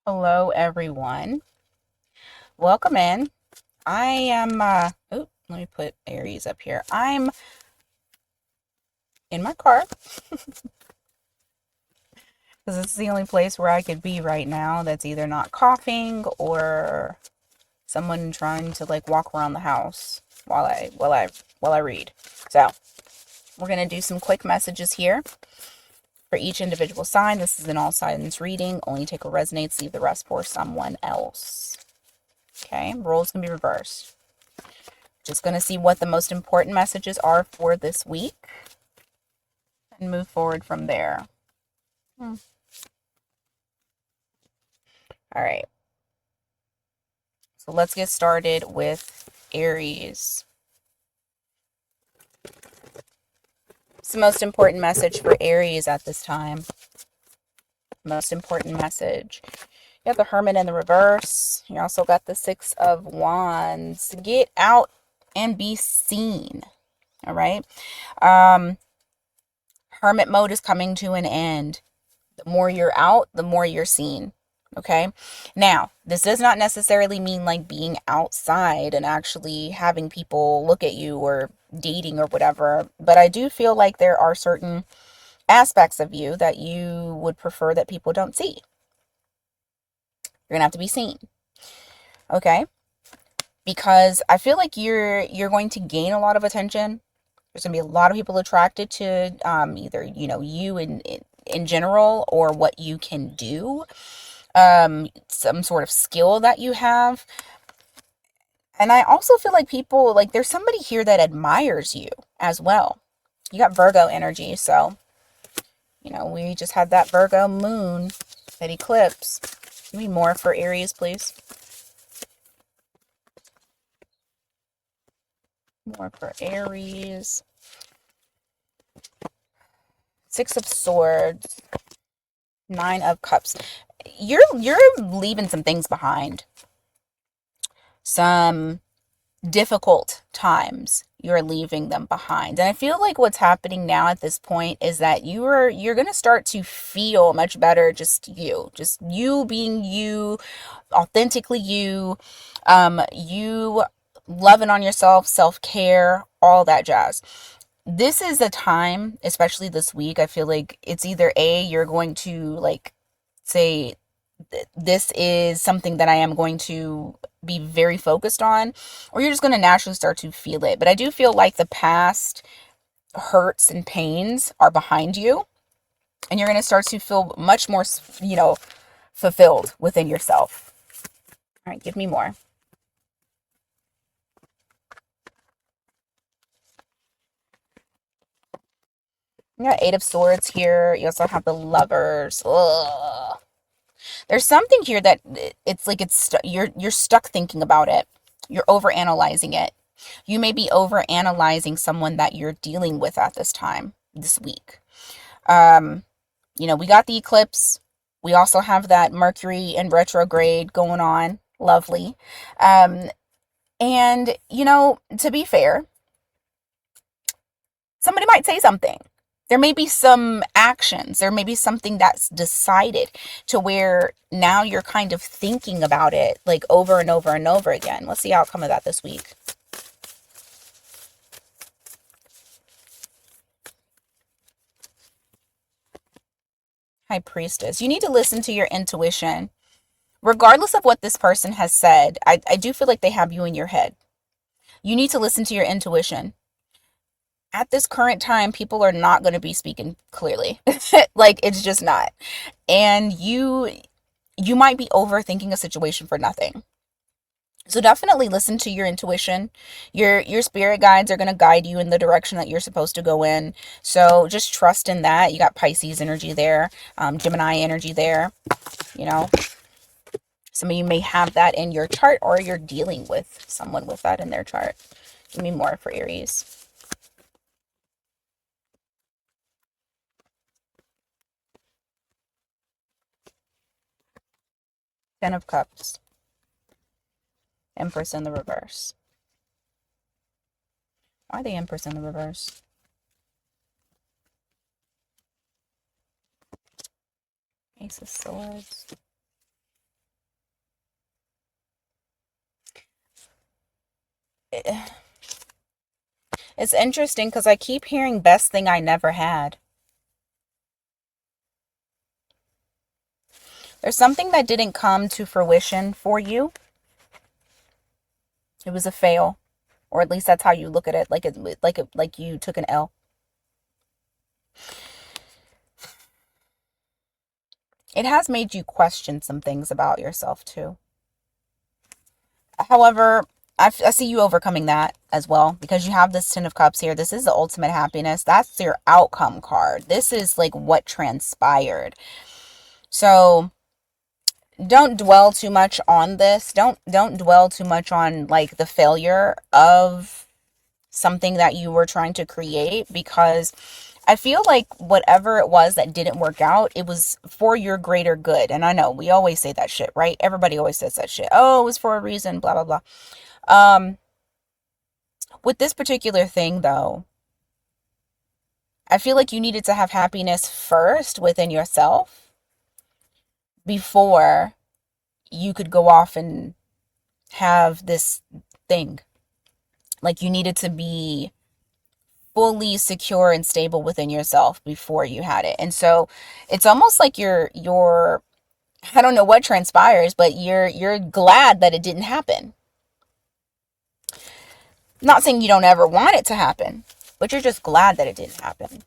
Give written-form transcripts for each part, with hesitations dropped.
Hello, everyone. Welcome in. I am, let me put Aries up here. I'm in my car because it's the only place where I could be right now that's either not coughing or someone trying to like walk around the house while I read. So, we're going to do some quick messages here for each individual sign. This is an all signs reading. Only take what resonates, leave the rest for someone else. Okay, roles can be reversed. Just going to see what the most important messages are for this week and move forward from there. All right. So let's get started with Aries. It's the most important message for Aries at this time. Most important message. You have the Hermit in the reverse. You also got the Six of Wands. Get out and be seen. All right. Hermit mode is coming to an end. The more you're out, the more you're seen. Okay. Now, this does not necessarily mean like being outside and actually having people look at you or dating or whatever. But I do feel like there are certain aspects of you that you would prefer that people don't see. You're going to have to be seen. Okay. Because I feel like you're going to gain a lot of attention. There's going to be a lot of people attracted to either, you in general or what you can do. Some sort of skill that you have. And I also feel like people, like there's somebody here that admires you as well. You got Virgo energy, so, we just had that Virgo moon, that eclipse. Give me more for Aries, please. More for Aries. Six of Swords. Nine of Cups. You're leaving some things behind. Some difficult times, you're leaving them behind. And I feel like what's happening now at this point is that you're going to start to feel much better, just you being you, authentically you, you loving on yourself, self-care, all that jazz. This is a time, especially this week, I feel like it's either you're going to like say, this is something that I am going to be very focused on, or you're just going to naturally start to feel it. But I do feel like the past hurts and pains are behind you, and you're going to start to feel much more, fulfilled within yourself. All right, give me more. You got Eight of Swords here. You also have the Lovers. Ugh. There's something here that it's like you're stuck thinking about it. You're over analyzing it. You may be over analyzing someone that you're dealing with at this time, this week. We got the eclipse. We also have that Mercury in retrograde going on. Lovely. And, to be fair, somebody might say something. There may be some actions. There may be something that's decided to where now you're kind of thinking about it like over and over and over again. What's the outcome of that this week? High Priestess. You need to listen to your intuition. Regardless of what this person has said, I do feel like they have you in your head. You need to listen to your intuition. At this current time, people are not going to be speaking clearly. Like, it's just not. And you might be overthinking a situation for nothing. So definitely listen to your intuition. Your spirit guides are going to guide you in the direction that you're supposed to go in. So just trust in that. You got Pisces energy there, Gemini energy there. Some of you may have that in your chart, or you're dealing with someone with that in their chart. Give me more for Aries. Ten of Cups. Empress in the reverse. Why the Empress in the reverse? Ace of Swords. it's interesting because I keep hearing best thing I never had. There's something that didn't come to fruition for you. It was a fail, or at least that's how you look at it, like you took an L. It has made you question some things about yourself too. However, I see you overcoming that as well, because you have this Ten of Cups here. This is the ultimate happiness. That's your outcome card. This is like what transpired. So don't dwell too much on this. Don't dwell too much on like the failure of something that you were trying to create, because I feel like whatever it was that didn't work out, it was for your greater good. And I know we always say that shit, right? Everybody always says that shit. Oh, it was for a reason, blah, blah, blah. With this particular thing though, I feel like you needed to have happiness first within yourself before you could go off and have this thing. Like you needed to be fully secure and stable within yourself before you had it. And so it's almost like you're I don't know what transpires, but you're glad that it didn't happen. Not saying you don't ever want it to happen, but you're just glad that it didn't happen.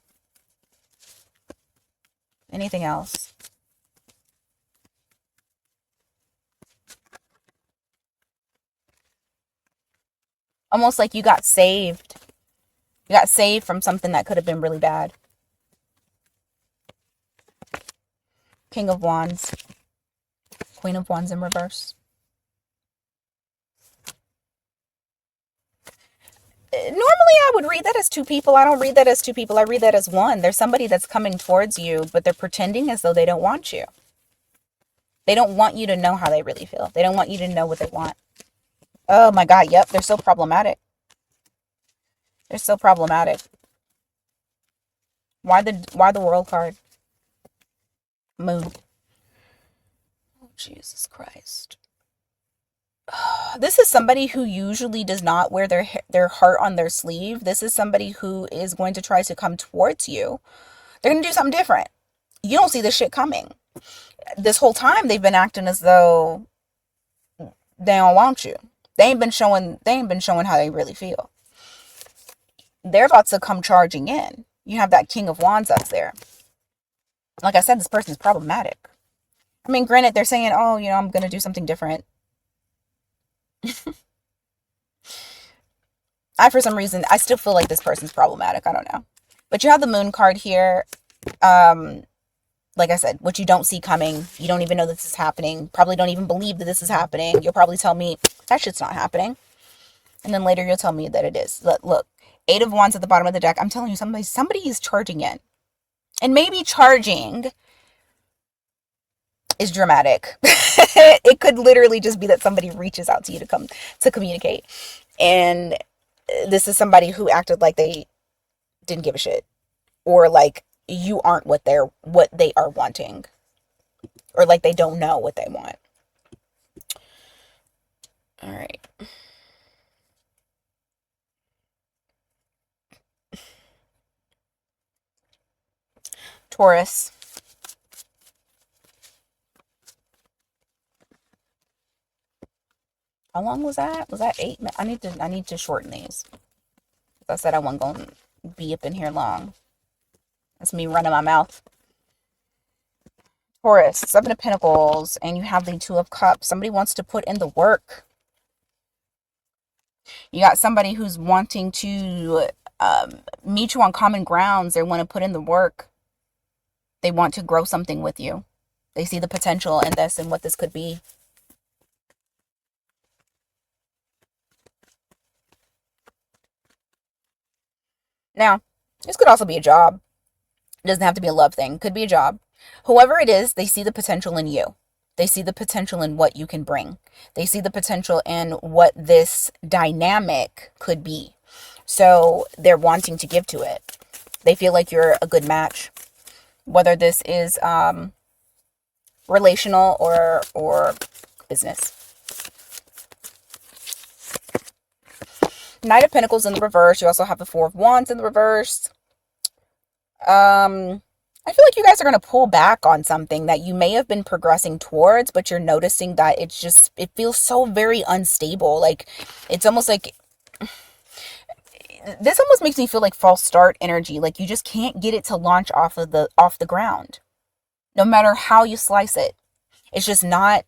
Anything else? Almost like you got saved. You got saved from something that could have been really bad. King of Wands. Queen of Wands in reverse. Normally I would read that as two people. I don't read that as two people. I read that as one. There's somebody that's coming towards you, but they're pretending as though they don't want you. They don't want you to know how they really feel. They don't want you to know what they want. Oh my God. Yep. They're so problematic. They're so problematic. Why the World card? Moon. Oh, Jesus Christ. This is somebody who usually does not wear their heart on their sleeve. This is somebody who is going to try to come towards you. They're going to do something different. You don't see this shit coming. This whole time they've been acting as though they don't want you. They ain't been showing how they really feel. They're about to come charging in. You have that King of Wands up there. Like I said, this person's problematic. I mean, granted, they're saying, oh, I'm going to do something different. For some reason, I still feel like this person's problematic. I don't know. But you have the Moon card here. Like I said, what you don't see coming. You don't even know this is happening. Probably don't even believe that this is happening. You'll probably tell me that shit's not happening. And then later you'll tell me that it is. Look, 8 of Wands at the bottom of the deck. I'm telling you, somebody is charging in. And maybe charging is dramatic. It could literally just be that somebody reaches out to you to come to communicate. And this is somebody who acted like they didn't give a shit, or like you aren't what they are wanting, or like they don't know what they want. All right. Taurus. How long was that? Was that 8 minutes? I need to shorten these. I said I wasn't going to be up in here long. That's me running my mouth. Taurus, 7 of Pentacles, and you have the 2 of Cups. Somebody wants to put in the work. You got somebody who's wanting to meet you on common grounds. They want to put in the work. They want to grow something with you. They see the potential in this and what this could be. Now, this could also be a job. It doesn't have to be a love thing. It could be a job. Whoever it is, they see the potential in you. They see the potential in what you can bring. They see the potential in what this dynamic could be. So they're wanting to give to it. They feel like you're a good match. Whether this is relational or business. Knight of Pentacles in the reverse. You also have the Four of Wands in the reverse. I feel like you guys are going to pull back on something that you may have been progressing towards, but you're noticing that it feels so very unstable. Like, it's almost like, this almost makes me feel like false start energy. Like, you just can't get it to launch off the ground. No matter how you slice it. It's just not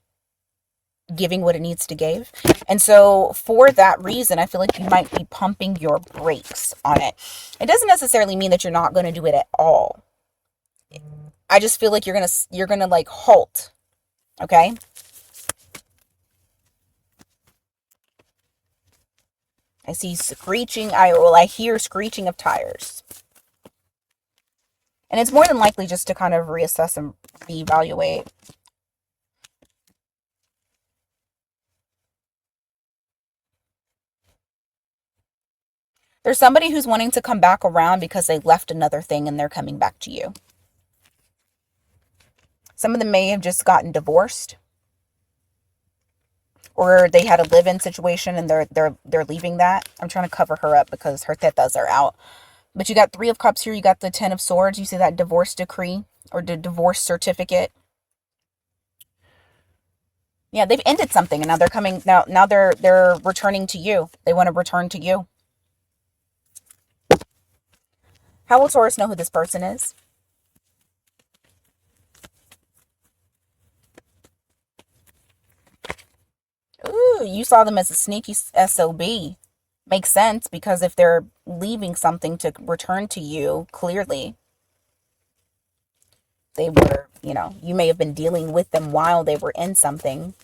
giving what it needs to give. And so for that reason, I feel like you might be pumping your brakes on it. It doesn't necessarily mean that you're not going to do it at all. I just feel like you're going to like halt. Okay? I see screeching. I hear screeching of tires. And it's more than likely just to kind of reassess and reevaluate. There's somebody who's wanting to come back around because they left another thing and they're coming back to you. Some of them may have just gotten divorced. Or they had a live-in situation and they're leaving that. I'm trying to cover her up because her tetas are out. But you got Three of Cups here. You got the Ten of Swords. You see that divorce decree or the divorce certificate. Yeah, they've ended something and now they're coming. Now they're returning to you. They want to return to you. How will Taurus know who this person is? Ooh, you saw them as a sneaky SOB. Makes sense because if they're leaving something to return to you, clearly they were, you may have been dealing with them while they were in something.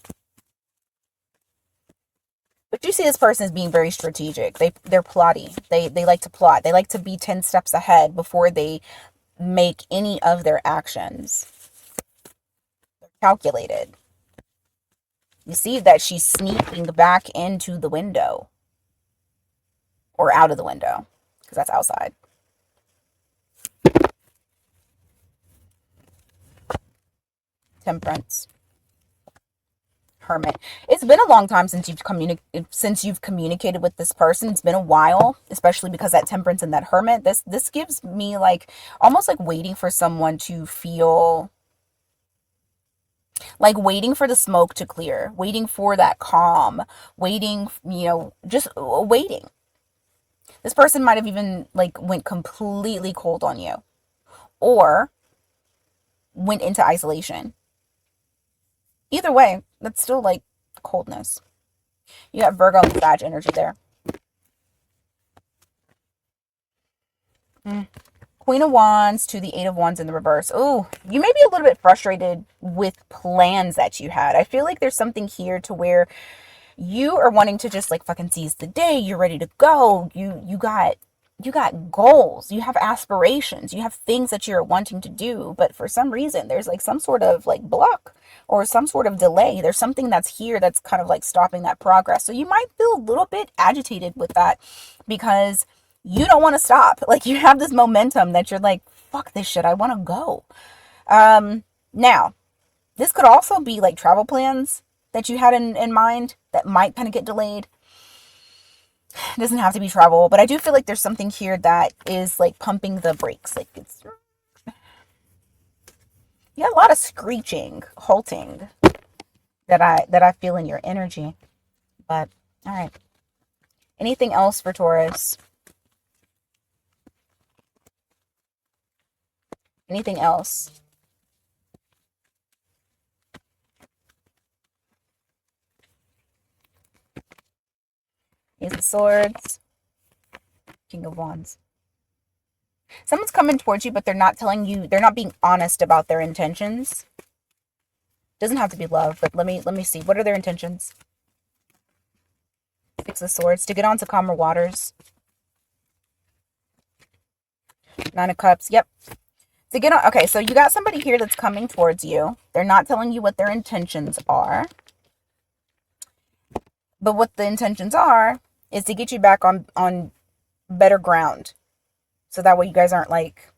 But you see this person as being very strategic. They're plotty. They like to plot. They like to be 10 steps ahead before they make any of their actions. They're calculated. You see that she's sneaking back into the window. Or out of the window. Because that's outside. Temperance. Hermit. It's been a long time since you've communicated with this person. It's been a while, especially because that Temperance and that Hermit. This gives me like almost like waiting for someone to feel like waiting for the smoke to clear, waiting for that calm, waiting, just waiting. This person might have even like went completely cold on you or went into isolation. Either way, that's still like coldness. You got Virgo and Sag energy there. Queen of Wands to the Eight of Wands in the reverse. Oh, you may be a little bit frustrated with plans that you had. I feel like there's something here to where you are wanting to just like fucking seize the day. You're ready to go. You got goals. You have aspirations. You have things that you're wanting to do. But for some reason, there's like some sort of like block or some sort of delay. There's something that's here that's kind of like stopping that progress. So you might feel a little bit agitated with that because you don't want to stop. Like you have this momentum that you're like, fuck this shit. I want to go. Now, this could also be like travel plans that you had in mind that might kind of get delayed. It doesn't have to be travel, but I do feel like there's something here that is like pumping the brakes. Like it's, you got a lot of screeching, halting that I feel in your energy. But all right. Anything else for Taurus? Anything else? Ace of Swords. King of Wands. Someone's coming towards you, but they're not telling you, they're not being honest about their intentions. Doesn't have to be love, but let me see. What are their intentions? Six of Swords. To get onto calmer waters. Nine of Cups. Yep. To get on. Okay, so you got somebody here that's coming towards you. They're not telling you what their intentions are. But what the intentions are is to get you back on better ground. So that way you guys aren't like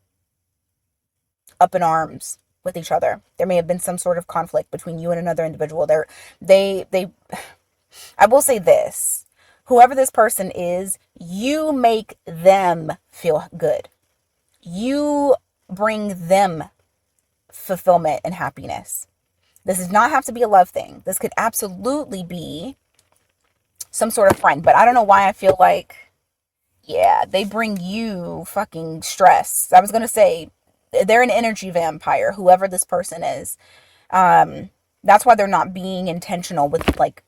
up in arms with each other. There may have been some sort of conflict between you and another individual. I will say this. Whoever this person is, you make them feel good. You bring them fulfillment and happiness. This does not have to be a love thing. This could absolutely be some sort of friend. But I don't know why I feel like, yeah, they bring you fucking stress. I was going to say, they're an energy vampire, whoever this person is. That's why they're not being intentional with like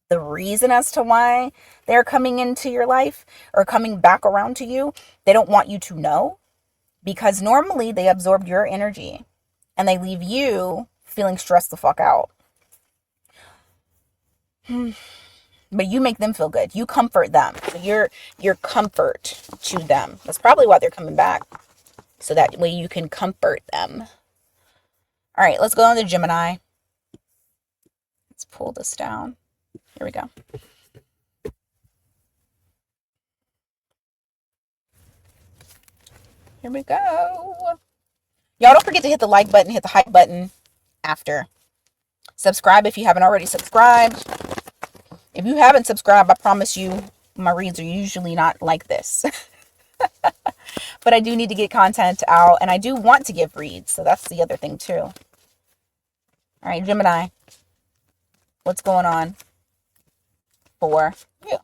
the reason as to why they're coming into your life or coming back around to you. They don't want you to know, because normally they absorb your energy and they leave you feeling stressed the fuck out. But you make them feel good. You comfort them. So you're comfort to them. That's probably why they're coming back. So that way you can comfort them. All right, let's go on to Gemini. Let's pull this down. Here we go. Here we go. Y'all don't forget to hit the like button, hit the hype button after. Subscribe if you haven't already subscribed. If you haven't subscribed, I promise you my reads are usually not like this. But I do need to get content out, and I do want to give reads, so that's the other thing too. All right, Gemini. What's going on for you?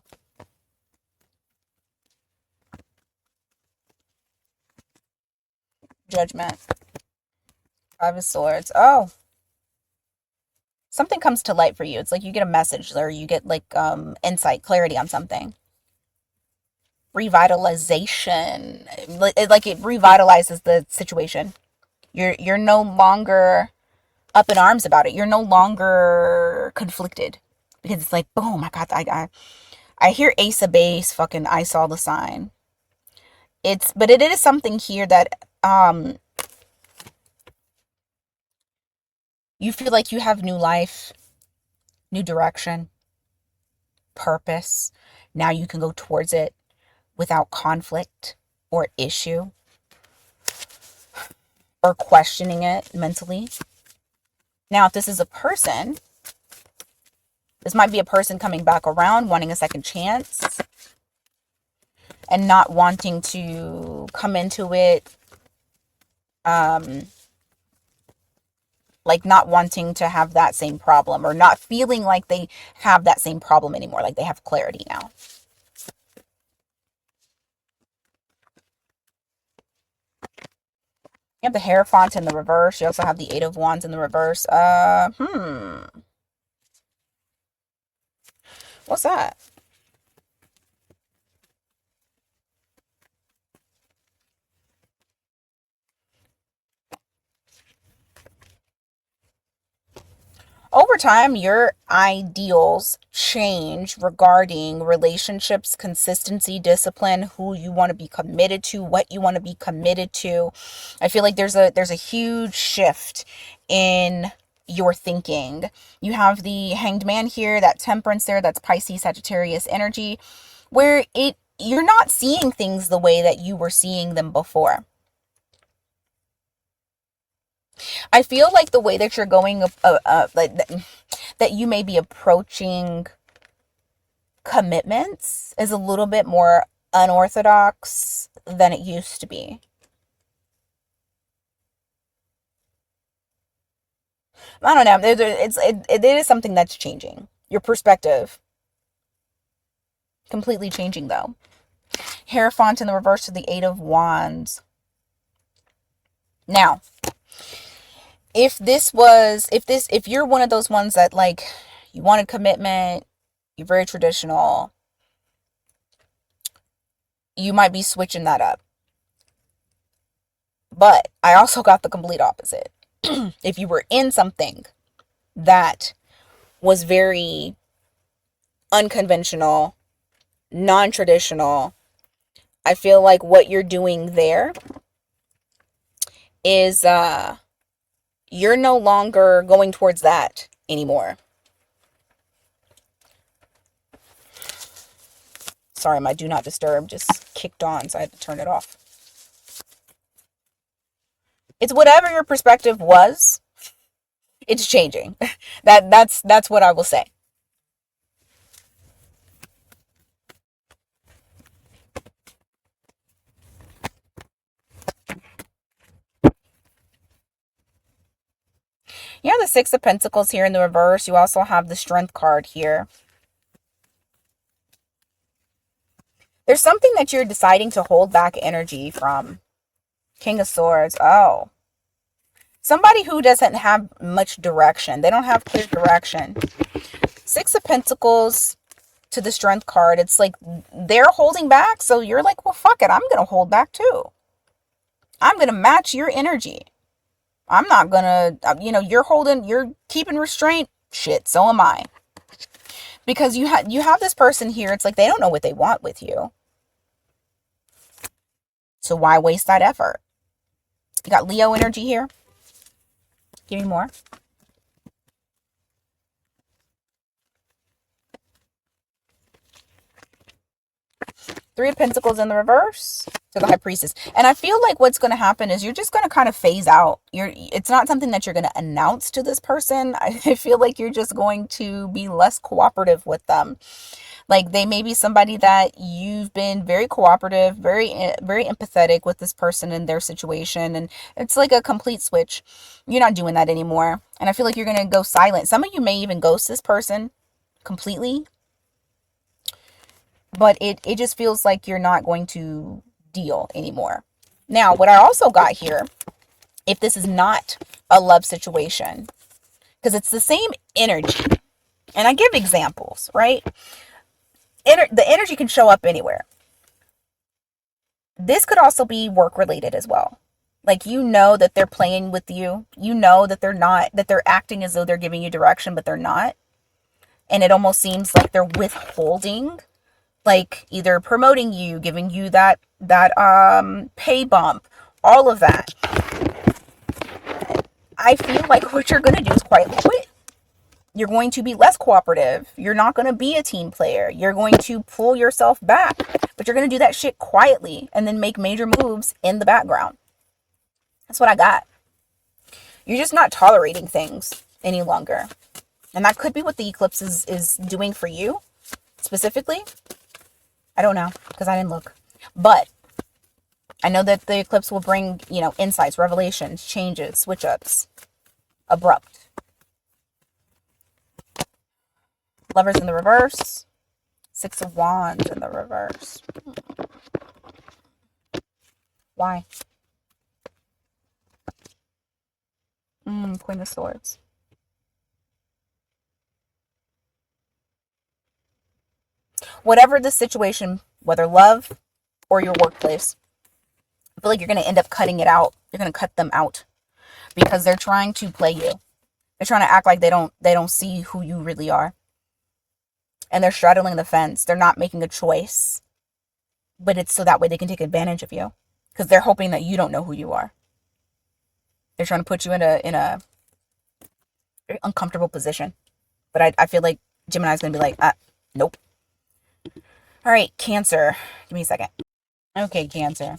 Judgment. Five of Swords. Oh. Something comes to light for you. It's like you get a message, or you get like insight, clarity on something. Revitalization. Like it revitalizes the situation. You're no longer up in arms about it. You're no longer conflicted, because it's like, oh my God, I hear Ace of Base, fucking I saw the sign. But it is something here that you feel like you have new life, new direction, purpose. Now you can go towards it without conflict or issue or questioning it mentally. Now, if this is a person, this might be a person coming back around, wanting a second chance and not wanting to come into it, like not wanting to have that same problem, or not feeling like they have that same problem anymore. Like they have clarity now. You have the Hierophant in the reverse. You also have the Eight of Wands in the reverse. What's that? Over time, your ideals change regarding relationships, consistency, discipline, who you want to be committed to, what you want to be committed to. I feel like there's a huge shift in your thinking. You have the Hanged Man here, that Temperance there, that's Pisces, Sagittarius energy, where you're not seeing things the way that you were seeing them before. I feel like the way that you're going, like that you may be approaching commitments is a little bit more unorthodox than it used to be. I don't know. It is something that's changing. Your perspective completely changing though. Hierophant in the reverse to the Eight of Wands. Now, if you're one of those ones that like you wanted commitment, you're very traditional, you might be switching that up. But I also got the complete opposite. If you were in something that was very unconventional, non-traditional, I feel like what you're doing there is you're no longer going towards that anymore. Sorry, my do not disturb just kicked on, so I had to turn it off. It's whatever your perspective was, it's changing. That's what I will say. You have the Six of Pentacles here in the reverse. You also have the Strength card here. There's something that you're deciding to hold back energy from. King of Swords. Oh. Somebody who doesn't have much direction. They don't have clear direction. Six of Pentacles to the Strength card. It's like they're holding back. So you're like, well, fuck it. I'm going to hold back too. I'm going to match your energy. I'm not going to, you're keeping restraint. Shit, so am I. Because you have this person here. It's like they don't know what they want with you. So why waste that effort? You got Leo energy here. Give me more. Three of Pentacles in the reverse to the High Priestess. And I feel like what's going to happen is you're just going to kind of phase out. It's not something that you're going to announce to this person. I feel like you're just going to be less cooperative with them. Like they may be somebody that you've been very cooperative, very empathetic with this person and their situation. And it's like a complete switch. You're not doing that anymore. And I feel like you're going to go silent. Some of you may even ghost this person completely. But it just feels like you're not going to deal anymore. Now, what I also got here, if this is not a love situation, because it's the same energy, and I give examples, right? The energy can show up anywhere. This could also be work related as well. Like, you know that they're playing with you. You know that they're acting as though they're giving you direction, but they're not. And it almost seems like they're withholding, like either promoting you, giving you that pay bump, all of that. I feel like what you're going to do is quietly quit. You're going to be less cooperative. You're not going to be a team player. You're going to pull yourself back, but you're going to do that shit quietly and then make major moves in the background. That's what I got. You're just not tolerating things any longer. And that could be what the eclipse is doing for you specifically. I don't know because I didn't look. But I know that the eclipse will bring, insights, revelations, changes, switch-ups, abrupt. Lovers in the reverse. Six of Wands in the reverse. Why? Queen of Swords. Whatever the situation, whether love or your workplace, I feel like you're going to end up cutting it out. You're going to cut them out because they're trying to play you. They're trying to act like they don't see who you really are. And they're straddling the fence. They're not making a choice. But it's so that way they can take advantage of you. Because they're hoping that you don't know who you are. They're trying to put you in a very uncomfortable position. But I feel like Gemini's going to be like, nope. All right, Cancer. Give me a second. Okay, Cancer.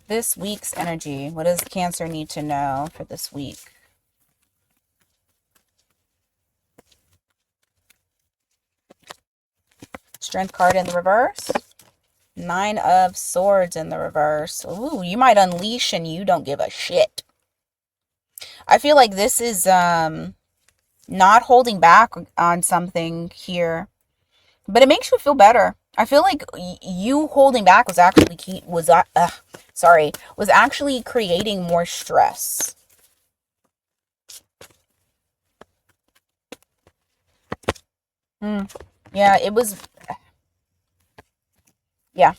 This week's energy. What does Cancer need to know for this week? Strength card in the reverse. Nine of Swords in the reverse. Ooh, you might unleash and you don't give a shit. I feel like this is not holding back on something here. But it makes you feel better. I feel like you holding back was actually creating more stress. Yeah, it was. Yeah.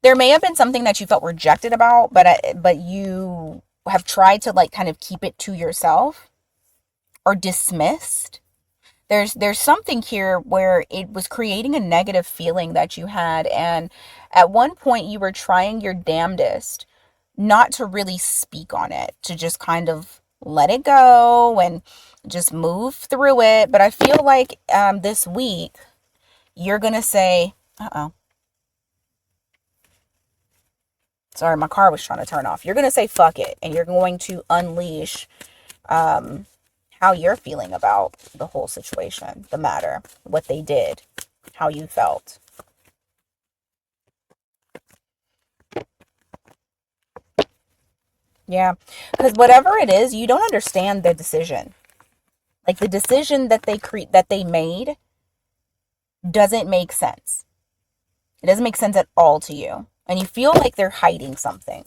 There may have been something that you felt rejected about, but you have tried to like kind of keep it to yourself or dismissed. There's something here where it was creating a negative feeling that you had, and at one point you were trying your damnedest not to really speak on it, to just kind of let it go and just move through it. But I feel like this week you're gonna say, Sorry, my car was trying to turn off. You're going to say fuck it, and you're going to unleash how you're feeling about the whole situation, the matter, what they did, how you felt. Yeah, because whatever it is, you don't understand their decision. Like the decision that they made doesn't make sense. It doesn't make sense at all to you. And you feel like they're hiding something.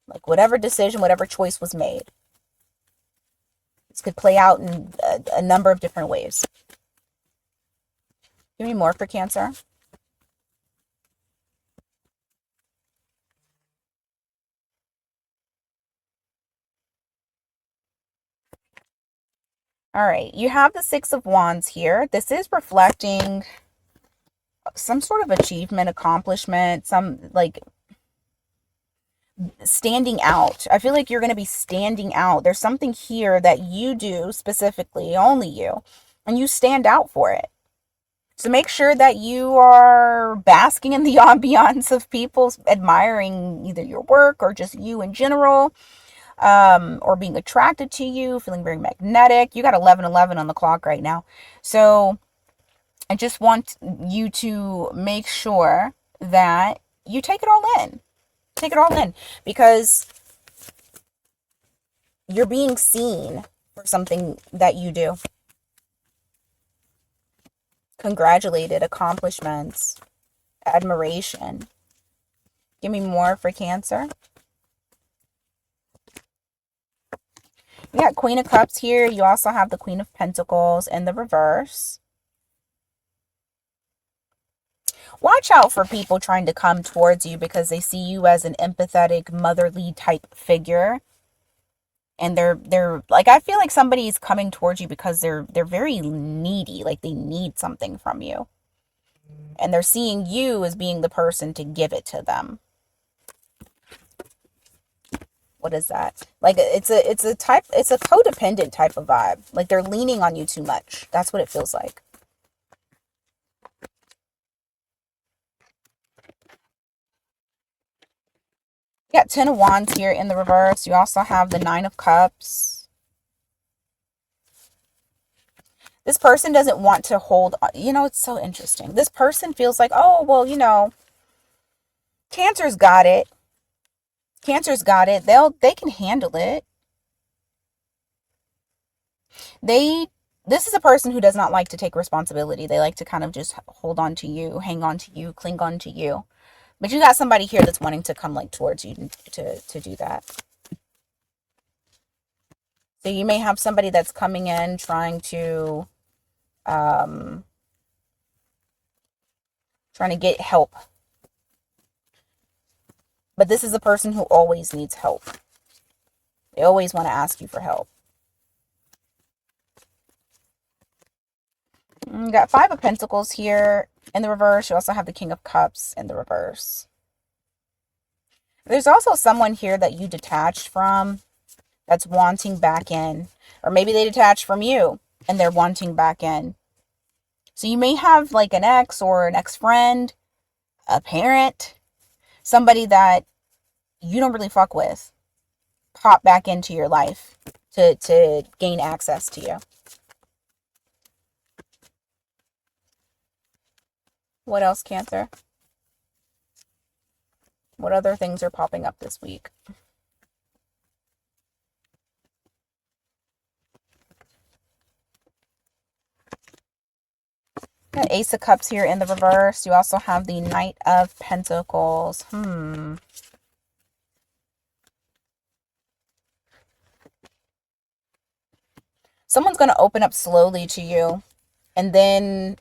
Like whatever decision, whatever choice was made. This could play out in a number of different ways. Give me more for Cancer. All right, you have the Six of Wands here. This is reflecting some sort of achievement, accomplishment, some like standing out. I feel like you're going to be standing out. There's something here that you do specifically, only you, and you stand out for it. So make sure that you are basking in the ambiance of people admiring either your work or just you in general. Or being attracted to you, feeling very magnetic. You got 11:11 on the clock right now. So I just want you to make sure that you take it all in. Take it all in because you're being seen for something that you do. Congratulated, accomplishments, admiration. Give me more for Cancer. You got Queen of Cups here. You also have the Queen of Pentacles in the reverse. Watch out for people trying to come towards you because they see you as an empathetic, motherly type figure. And they're like, I feel like somebody's coming towards you because they're very needy, like they need something from you. And they're seeing you as being the person to give it to them. What is that? Like it's a codependent type of vibe. Like they're leaning on you too much. That's what it feels like. You got 10 of Wands here in the reverse. You also have the 9 of Cups. This person doesn't want to hold on. You know, it's so interesting. This person feels like, oh, well, you know, Cancer's got it. Cancer's got it. They can handle it. This is a person who does not like to take responsibility. They like to kind of just hold on to you, hang on to you, cling on to you. But you got somebody here that's wanting to come like towards you to do that. So you may have somebody that's coming in trying to get help. But this is a person who always needs help. They always want to ask you for help. You got 5 of Pentacles here in the reverse. You also have the King of Cups in the reverse. There's also someone here that you detached from that's wanting back in. Or maybe they detached from you and they're wanting back in. So you may have like an ex or an ex-friend, a parent, somebody that you don't really fuck with pop back into your life to gain access to you. What else, Cancer? What other things are popping up this week? Got Ace of Cups here in the reverse. You also have the Knight of Pentacles. Someone's going to open up slowly to you. And then,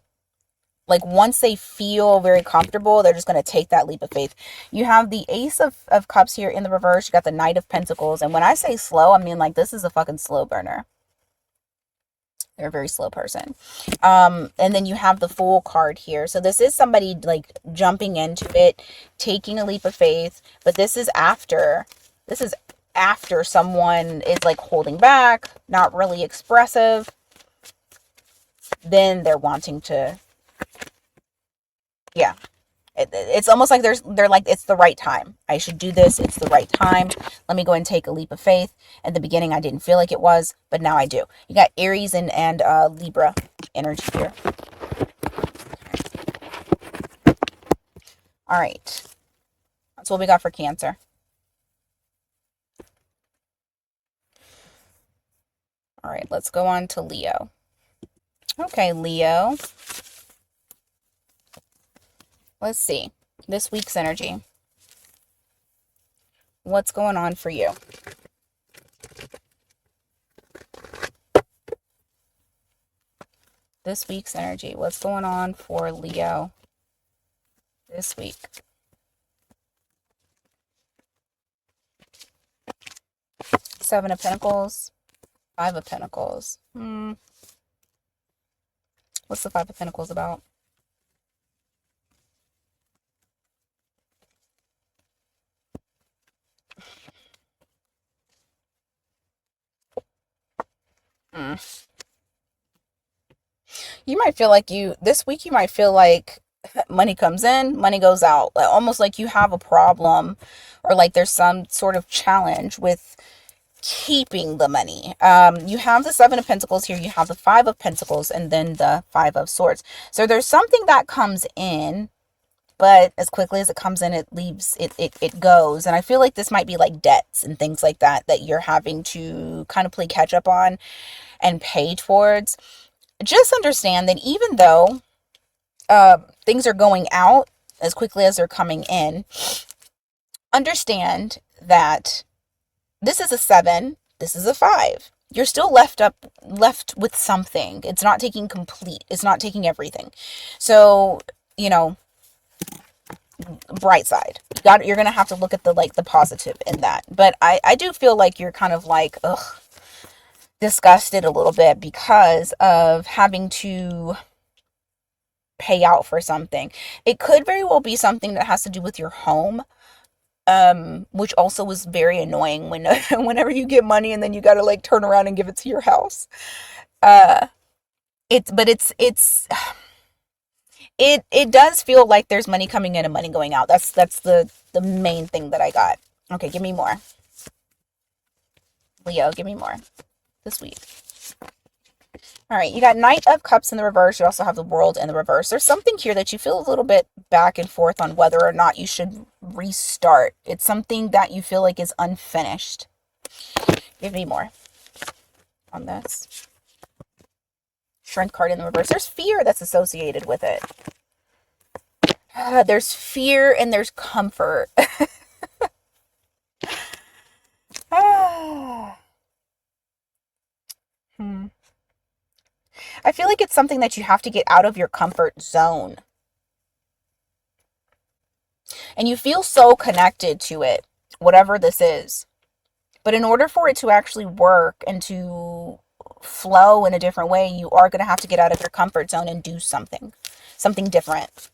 like, once they feel very comfortable, they're just going to take that leap of faith. You have the Ace of Cups here in the reverse. You got the Knight of Pentacles. And when I say slow, I mean, like, this is a fucking slow burner. They're a very slow person. And then you have the Fool card here. So this is somebody, like, jumping into it, taking a leap of faith. But this is after someone is like holding back, not really expressive. Then they're wanting to, yeah, It's almost like they're like, it's the right time. I should do this. It's the right time. Let me go and take a leap of faith. At the beginning, I didn't feel like it was, but now I do. You got Aries and Libra energy here. All right. That's what we got for Cancer. All right, let's go on to Leo. Okay, Leo. Let's see. This week's energy. What's going on for you? This week's energy. What's going on for Leo this week? Seven of Pentacles. Five of Pentacles. What's the Five of Pentacles about? You might feel like this week you might feel like money comes in, money goes out. Almost like you have a problem, or like there's some sort of challenge with keeping the money. You have the Seven of Pentacles here, you have the Five of Pentacles, and then the Five of Swords. So there's something that comes in, but as quickly as it comes in, it leaves, it goes. And I feel like this might be like debts and things like that you're having to kind of play catch up on and pay towards. Just understand that even though things are going out as quickly as they're coming in, understand that this is a 7, this is a 5. You're still left with something. It's not taking complete. It's not taking everything. So, bright side. You're gonna have to look at the positive in that. But I do feel like you're kind of like, disgusted a little bit because of having to pay out for something. It could very well be something that has to do with your home, which also is very annoying whenever you get money and then you got to like turn around and give it to your house. It does feel like there's money coming in and money going out. That's the main thing that I got. Okay, give me more. Leo, give me more this week. All right, you got Knight of Cups in the reverse. You also have the World in the reverse. There's something here that you feel a little bit back and forth on whether or not you should restart. It's something that you feel like is unfinished. Give me more on this. Strength card in the reverse. There's fear that's associated with it. There's fear and there's comfort. I feel like it's something that you have to get out of your comfort zone. And you feel so connected to it, whatever this is. But in order for it to actually work and to flow in a different way, you are going to have to get out of your comfort zone and do something different.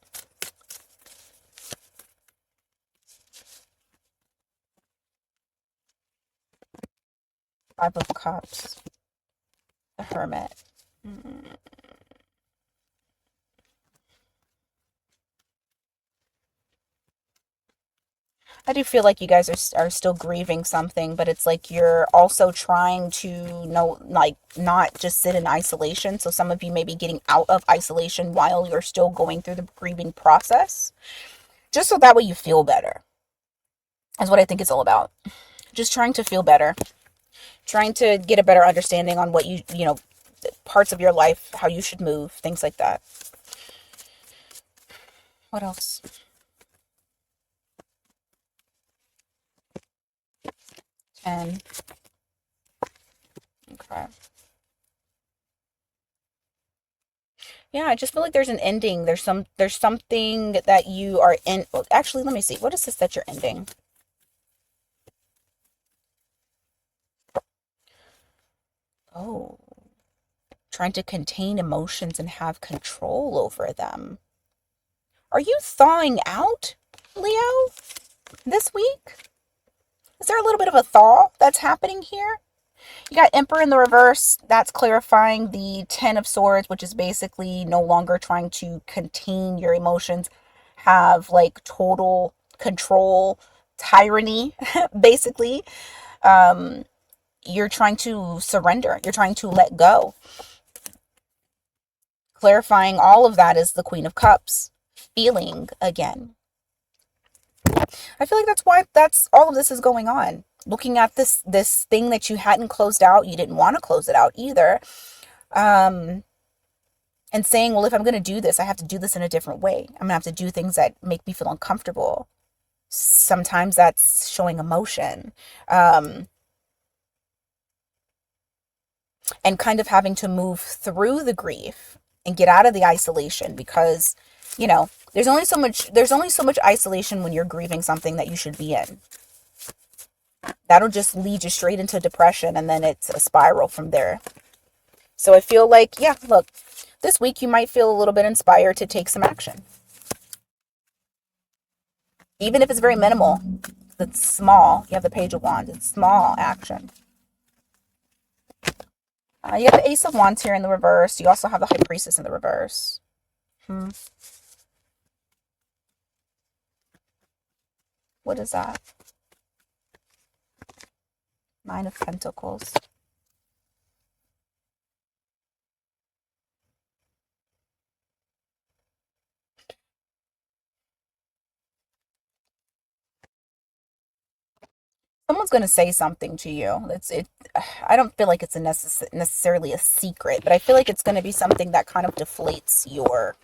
Five of Cups. The Hermit. I do feel like you guys are still grieving something, but it's like you're also trying to not just sit in isolation. So some of you may be getting out of isolation while you're still going through the grieving process, just so that way you feel better. That's what I think it's all about. Just trying to feel better, trying to get a better understanding on what parts of your life, how you should move, things like that. What else? 10. Okay. Yeah, I just feel like there's an ending. There's something that you are in. Well, actually, let me see. What is this that you're ending? Oh. Trying to contain emotions and have control over them. Are you thawing out, Leo, this week? Is there a little bit of a thaw that's happening here? You got Emperor in the reverse. That's clarifying the Ten of Swords, which is basically no longer trying to contain your emotions, have like total control, tyranny, basically. Um, you're trying to surrender, you're trying to let go. Clarifying all of that is the Queen of Cups, feeling again. I feel like that's why that's all of this is going on. Looking at this thing that you hadn't closed out, you didn't want to close it out either. And saying, well, if I'm going to do this, I have to do this in a different way. I'm going to have to do things that make me feel uncomfortable. Sometimes that's showing emotion. And kind of having to move through the grief and get out of the isolation, because, you know, there's only so much isolation when you're grieving something that you should be in. That'll just lead you straight into depression, and then it's a spiral from there. So I feel like, yeah, look, this week you might feel a little bit inspired to take some action. Even if it's very minimal, it's small. You have the Page of Wands. It's small action. You have the Ace of Wands here in the reverse. You also have the High Priestess in the reverse. What is that? Nine of Pentacles. Someone's going to say something to you. I don't feel like it's necessarily a secret, but I feel like it's going to be something that kind of deflates your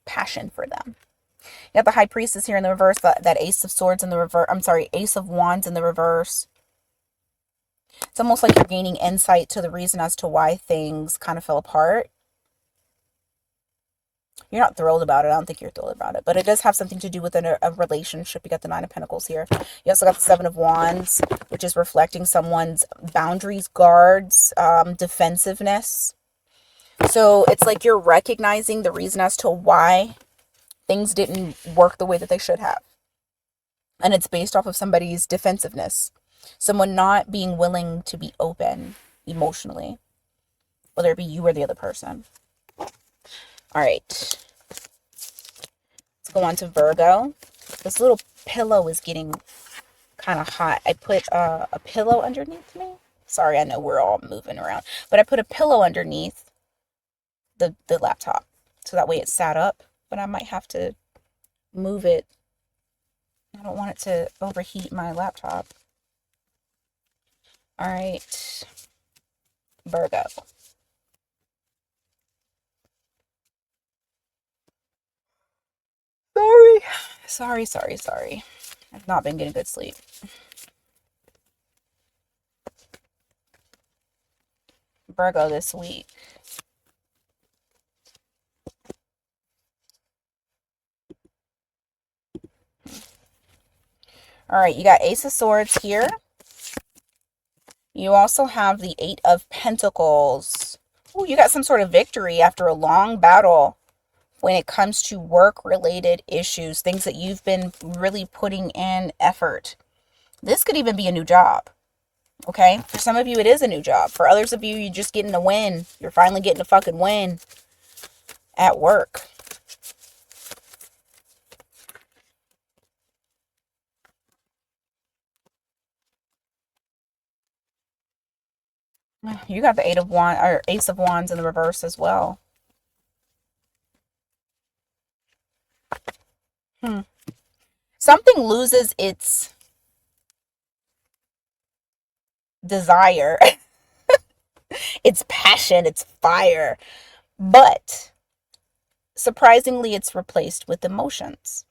passion for them. You have the High Priestess here in the reverse, that Ace of Swords in the reverse. I'm sorry, Ace of Wands in the reverse. It's almost like you're gaining insight to the reason as to why things kind of fell apart. You're not thrilled about it. I don't think you're thrilled about it. But it does have something to do with a relationship. You got the Nine of Pentacles here. You also got the Seven of Wands, which is reflecting someone's boundaries, guards, defensiveness. So it's like you're recognizing the reason as to why things didn't work the way that they should have. And it's based off of somebody's defensiveness. Someone not being willing to be open emotionally, whether it be you or the other person. All right. Let's go on to Virgo. This little pillow is getting kind of hot. I put a pillow underneath me. Sorry, I know we're all moving around. But I put a pillow underneath the laptop. So that way it sat up. But I might have to move it. I don't want it to overheat my laptop. All right. Virgo. Sorry. I've not been getting good sleep. Virgo this week. All right, you got Ace of Swords here. You also have the Eight of Pentacles. Oh, you got some sort of victory after a long battle when it comes to work-related issues, things that you've been really putting in effort. This could even be a new job, okay? For some of you, it is a new job. For others of you, you're just getting a win. You're finally getting a fucking win at work. You got the Eight of Wands or Ace of Wands in the reverse as well. Something loses its desire, its passion, its fire, but surprisingly, it's replaced with emotions.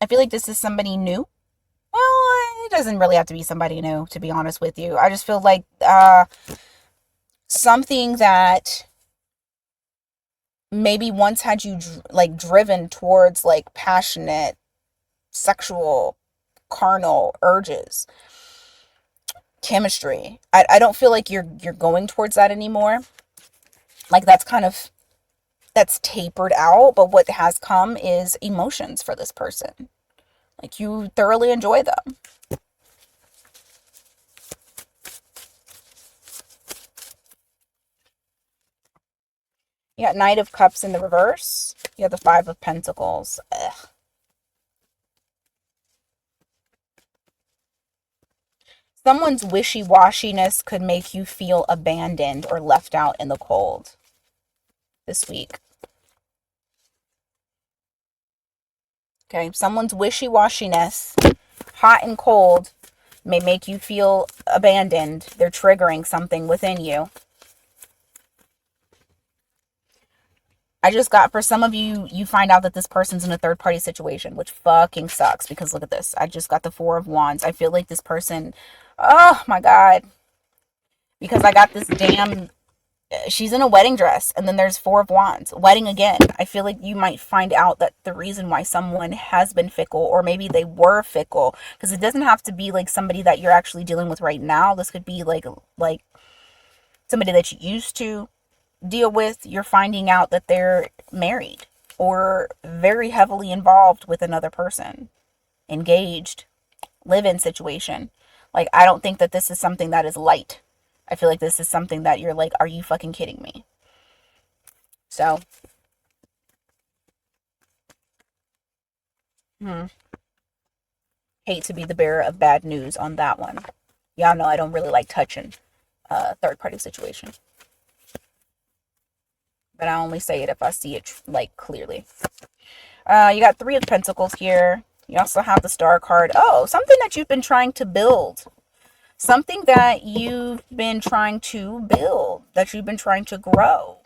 I feel like this is somebody new. Well, it doesn't really have to be somebody new, to be honest with you. I just feel like something that maybe once had you like driven towards like passionate, sexual, carnal urges, chemistry. I don't feel like you're going towards that anymore. Like that's tapered out, but what has come is emotions for this person. Like you thoroughly enjoy them. You got Knight of Cups in the reverse. You got the Five of Pentacles. Ugh. Someone's wishy-washiness could make you feel abandoned or left out in the cold this week. Okay, someone's wishy-washiness, hot and cold, may make you feel abandoned. They're triggering something within you. I just got, for some of you, you find out that this person's in a third-party situation, which fucking sucks, because look at this. I just got the Four of Wands. I feel like this person, oh my God. Because I got this damn, she's in a wedding dress, and then there's Four of Wands. Wedding again. I feel like you might find out that the reason why someone has been fickle, or maybe they were fickle, because it doesn't have to be like somebody that you're actually dealing with right now. This could be like somebody that you used to deal with. You're finding out that they're married or very heavily involved with another person, engaged, live-in situation. Like, I don't think that this is something that is light. I feel like this is something that you're like, are you fucking kidding me? So, hate to be the bearer of bad news on that one. Y'all know I don't really like touching third-party situation. But I only say it if I see it like clearly. You got Three of Pentacles here. You also have the Star card. Oh, something that you've been trying to build. Something that you've been trying to build, that you've been trying to grow.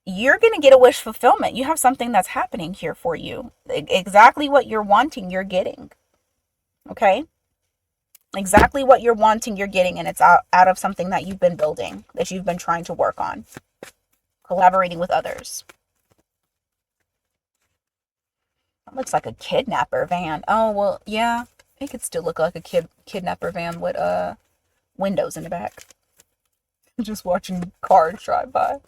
You're going to get a wish fulfillment. You have something that's happening here for you. Exactly what you're wanting, you're getting. Okay? Exactly what you're wanting, you're getting. And it's out of something that you've been building, that you've been trying to work on. Collaborating with others. It looks like a kidnapper van. Oh, well, yeah. It could still look like a kidnapper van with windows in the back. Just watching cars drive by.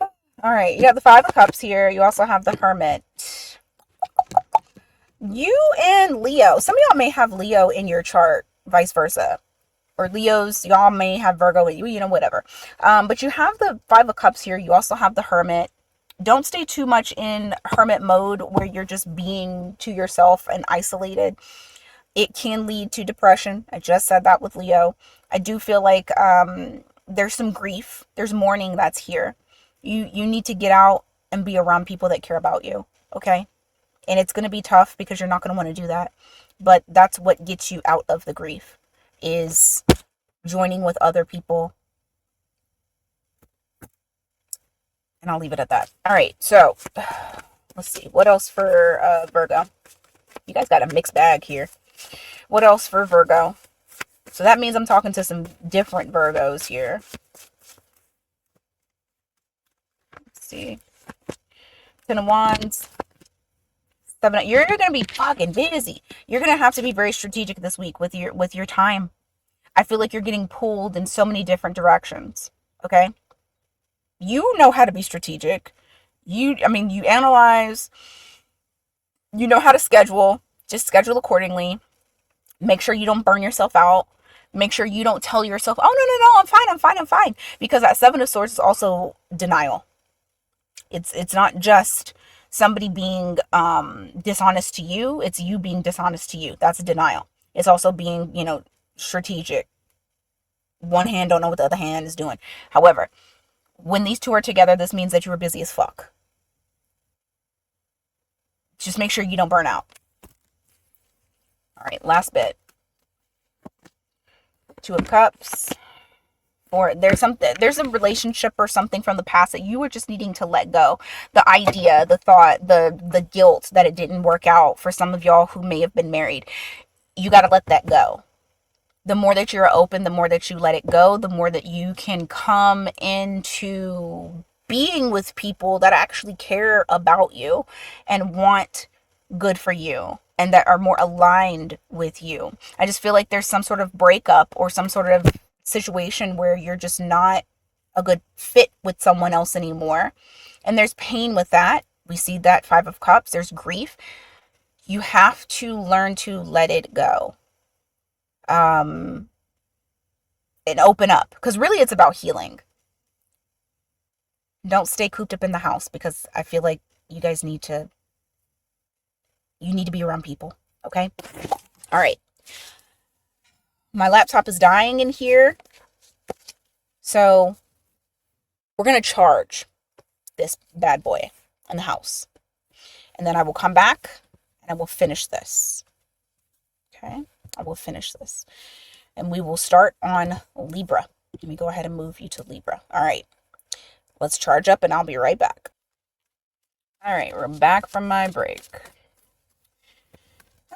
All right, you got the Five of Cups here. You also have the Hermit. You and Leo. Some of y'all may have Leo in your chart, vice versa. Or Leos, y'all may have Virgo, you know, whatever. But you have the Five of Cups here. You also have the Hermit. Don't stay too much in hermit mode where you're just being to yourself and isolated. It can lead to depression. I just said that with Leo. I do feel like there's some grief. There's mourning that's here. You need to get out and be around people that care about you. Okay? And it's going to be tough because you're not going to want to do that. But that's what gets you out of the grief, is joining with other people. And I'll leave it at that. All right. So let's see. What else for Virgo? You guys got a mixed bag here. What else for Virgo? So that means I'm talking to some different Virgos here. Let's see. Ten of Wands. Seven. You're going to be fucking busy. You're going to have to be very strategic this week with your time. I feel like you're getting pulled in so many different directions. Okay? You know how to be strategic. You analyze. You know how to schedule. Just schedule accordingly. Make sure you don't burn yourself out. Make sure you don't tell yourself, oh, no, I'm fine. Because that Seven of Swords is also denial. It's not just somebody being dishonest to you. It's you being dishonest to you. That's denial. It's also being, strategic. One hand don't know what the other hand is doing. However, when these two are together, this means that you were busy as fuck. Just make sure you don't burn out. All right, last bit. Two of Cups. Or there's a relationship or something from the past that you were just needing to let go. The idea, the thought, the guilt that it didn't work out for some of y'all who may have been married. You got to let that go. The more that you're open, the more that you let it go, the more that you can come into being with people that actually care about you and want good for you and that are more aligned with you. I just feel like there's some sort of breakup or some sort of situation where you're just not a good fit with someone else anymore. And there's pain with that. We see that Five of Cups. There's grief. You have to learn to let it go. And open up. Because really it's about healing. Don't stay cooped up in the house, because I feel like you guys need to be around people. Okay. All right. My laptop is dying in here. So we're going to charge this bad boy in the house. And then I will come back and I will finish this. Okay. I will finish this. And we will start on Libra. Let me go ahead and move you to Libra. All right. Let's charge up and I'll be right back. All right. We're back from my break.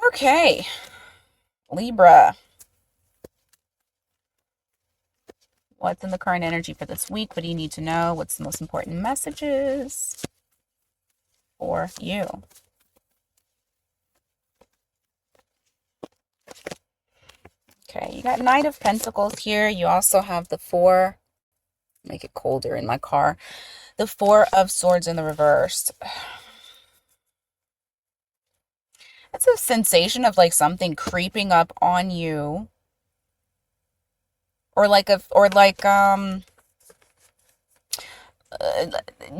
Okay. Libra. What's in the current energy for this week? What do you need to know? What's the most important messages for you? Okay, you got Knight of Pentacles here. You also have the Four, make it colder in my car, the Four of Swords in the reverse. That's a sensation of like something creeping up on you. Or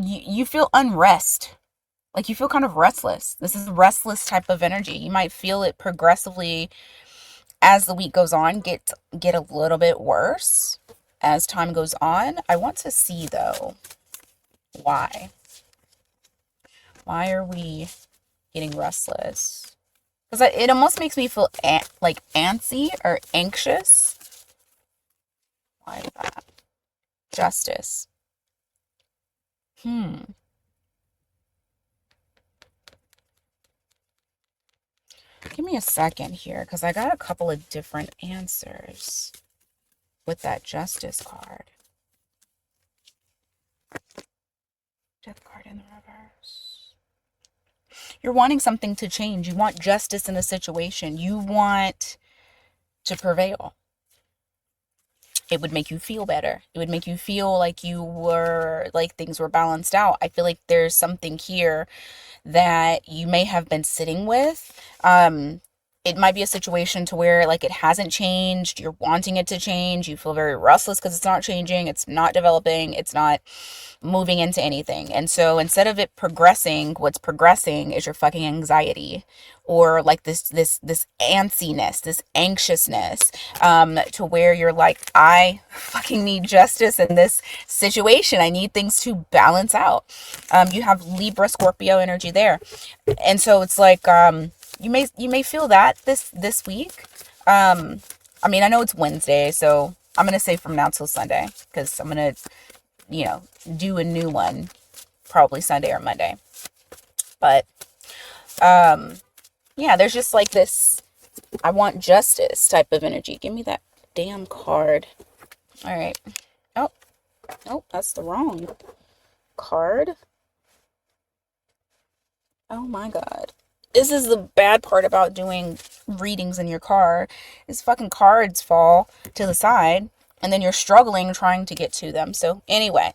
you feel unrest. Like you feel kind of restless. This is a restless type of energy. You might feel it progressively as the week goes on, get a little bit worse as time goes on. I want to see though, why? Why are we getting restless? Because it almost makes me feel like antsy or anxious. Why is that? Justice. Give me a second here, because I got a couple of different answers with that Justice card. Death card in the reverse. You're wanting something to change. You want justice in a situation. You want to prevail. It would make you feel better. It would make you feel like you were, like things were balanced out. I feel like there's something here that you may have been sitting with. It might be a situation to where like it hasn't changed. You're wanting it to change. You feel very restless because it's not changing. It's not developing. It's not moving into anything. And so instead of it progressing, what's progressing is your fucking anxiety, or like this antsiness, this anxiousness, to where you're like, I fucking need justice in this situation. I need things to balance out. You have Libra, Scorpio energy there. And so it's like, you may feel that this week. I mean, I know it's Wednesday, so I'm going to say from now till Sunday, because I'm going to, do a new one probably Sunday or Monday. But, yeah, there's just like this, I want justice type of energy. Give me that damn card. All right. Oh, that's the wrong card. Oh my God. This is the bad part about doing readings in your car, is fucking cards fall to the side and then you're struggling trying to get to them. So anyway,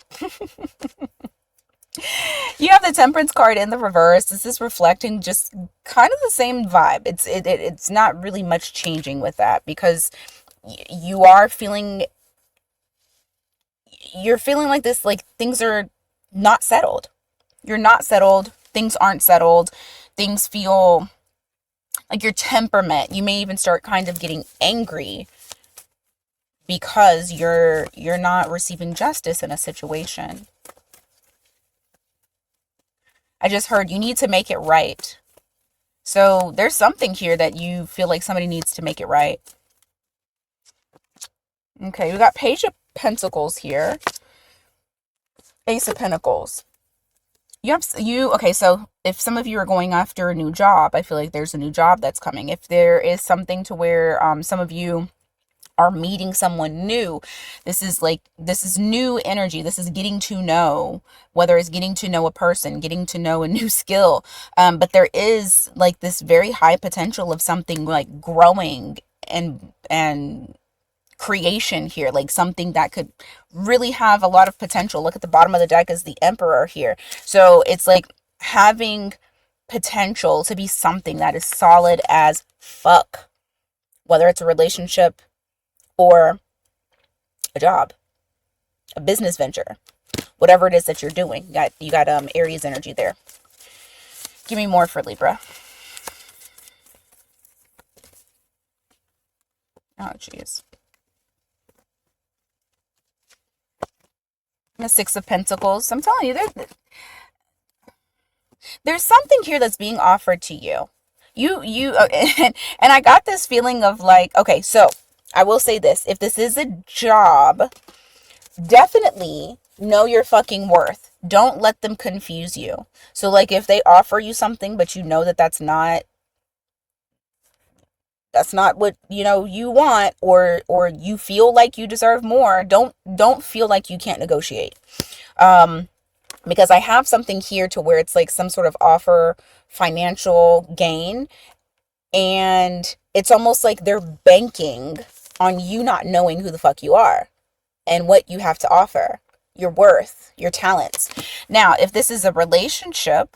you have the Temperance card in the reverse. This is reflecting just kind of the same vibe. It's not really much changing with that, because you are feeling, you're feeling like this, like things are not settled. You're not settled. Things aren't settled. Things feel like your temperament. You may even start kind of getting angry because you're not receiving justice in a situation. I just heard you need to make it right. So there's something here that you feel like somebody needs to make it right. Okay, we got Page of Pentacles here. Ace of Pentacles. Okay, so if some of you are going after a new job, I feel like there's a new job that's coming. If there is something to where some of you are meeting someone new, this is new energy. This is getting to know, whether it's getting to know a person, getting to know a new skill. But there is like this very high potential of something like growing and creation here, like something that could really have a lot of potential. Look at the bottom of the deck is the Emperor here. So it's like having potential to be something that is solid as fuck, whether it's a relationship or a job, a business venture, whatever it is that you're doing. You got Aries energy there. Give me more for Libra. Oh, jeez. The Six of Pentacles. I'm telling you, there's something here that's being offered to you. And I got this feeling of like, okay, so I will say this. If this is a job, definitely know your fucking worth. Don't let them confuse you. So like if they offer you something, but you know that that's not what you want, or you feel like you deserve more, don't feel like you can't negotiate. Because I have something here to where it's like some sort of offer, financial gain, and it's almost like they're banking on you not knowing who the fuck you are and what you have to offer, your worth, your talents. Now, if this is a relationship,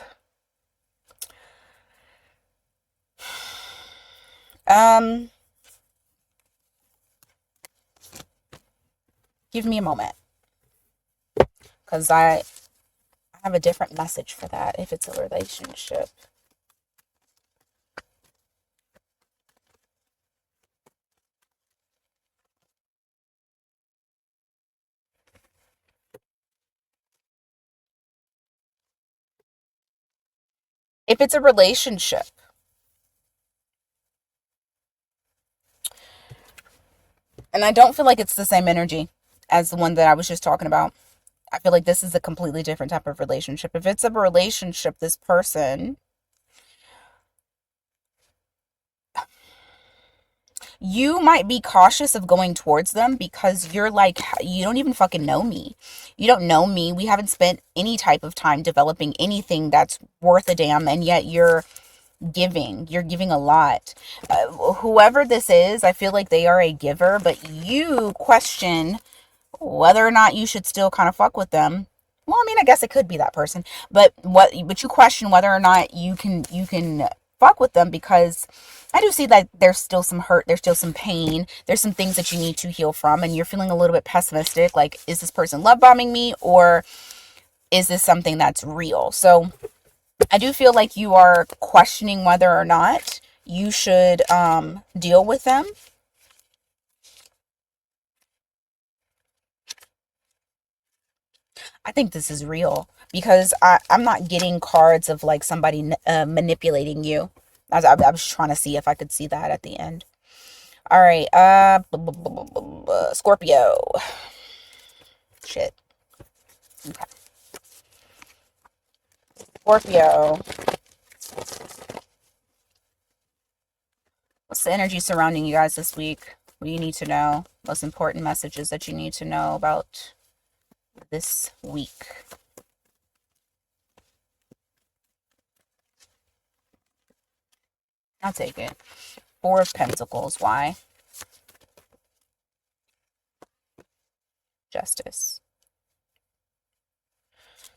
give me a moment, because I have a different message for that if it's a relationship. If it's a relationship, and I don't feel like it's the same energy as the one that I was just talking about. I feel like this is a completely different type of relationship. If it's a relationship, this person, you might be cautious of going towards them because you're like, you don't even fucking know me. You don't know me. We haven't spent any type of time developing anything that's worth a damn. And yet you're giving a lot. Whoever this is, I feel like they are a giver, but you question whether or not you should still kind of fuck with them. Well, I mean, I guess it could be that person, but you question whether or not you can fuck with them, because I do see that there's still some hurt, there's still some pain, there's some things that you need to heal from, and you're feeling a little bit pessimistic, like, is this person love bombing me, or is this something that's real? So I do feel like you are questioning whether or not you should deal with them. I think this is real, because I'm not getting cards of like somebody manipulating you. I was trying to see if I could see that at the end. All right, Scorpio. Shit. Okay. Scorpio. What's the energy surrounding you guys this week? What do you need to know? Most important messages that you need to know about this week. I'll take it. Four of Pentacles. Why? Justice.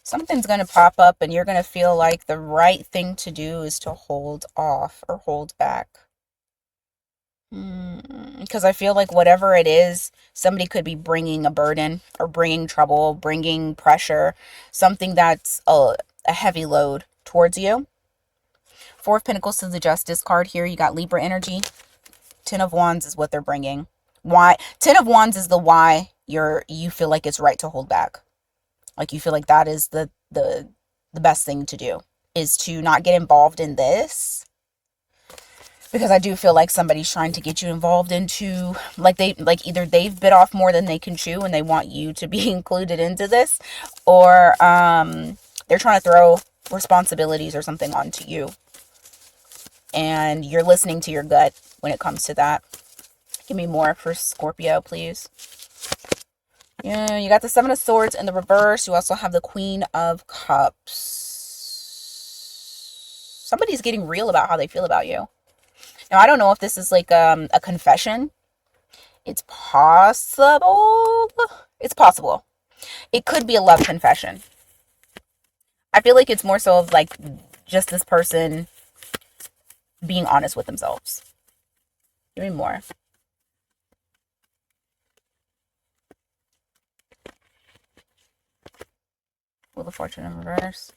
Something's going to pop up and you're going to feel like the right thing to do is to hold off or hold back. Because I feel like whatever it is, somebody could be bringing a burden or bringing trouble, bringing pressure, something that's a heavy load towards you. Four of Pentacles to the Justice card here. You got Libra energy. Ten of Wands is what they're bringing. Why? Ten of Wands is the why you feel like it's right to hold back. Like you feel like that is the best thing to do, is to not get involved in this. Because I do feel like somebody's trying to get you involved into, like either they've bit off more than they can chew and they want you to be included into this, or they're trying to throw responsibilities or something onto you. And you're listening to your gut when it comes to that. Give me more for Scorpio, please. Yeah, you got the Seven of Swords in the reverse. You also have the Queen of Cups. Somebody's getting real about how they feel about you. Now, I don't know if this is like a confession. It's possible. It's possible. It could be a love confession. I feel like it's more so of like just this person being honest with themselves. Give me more. Wheel of Fortune in reverse.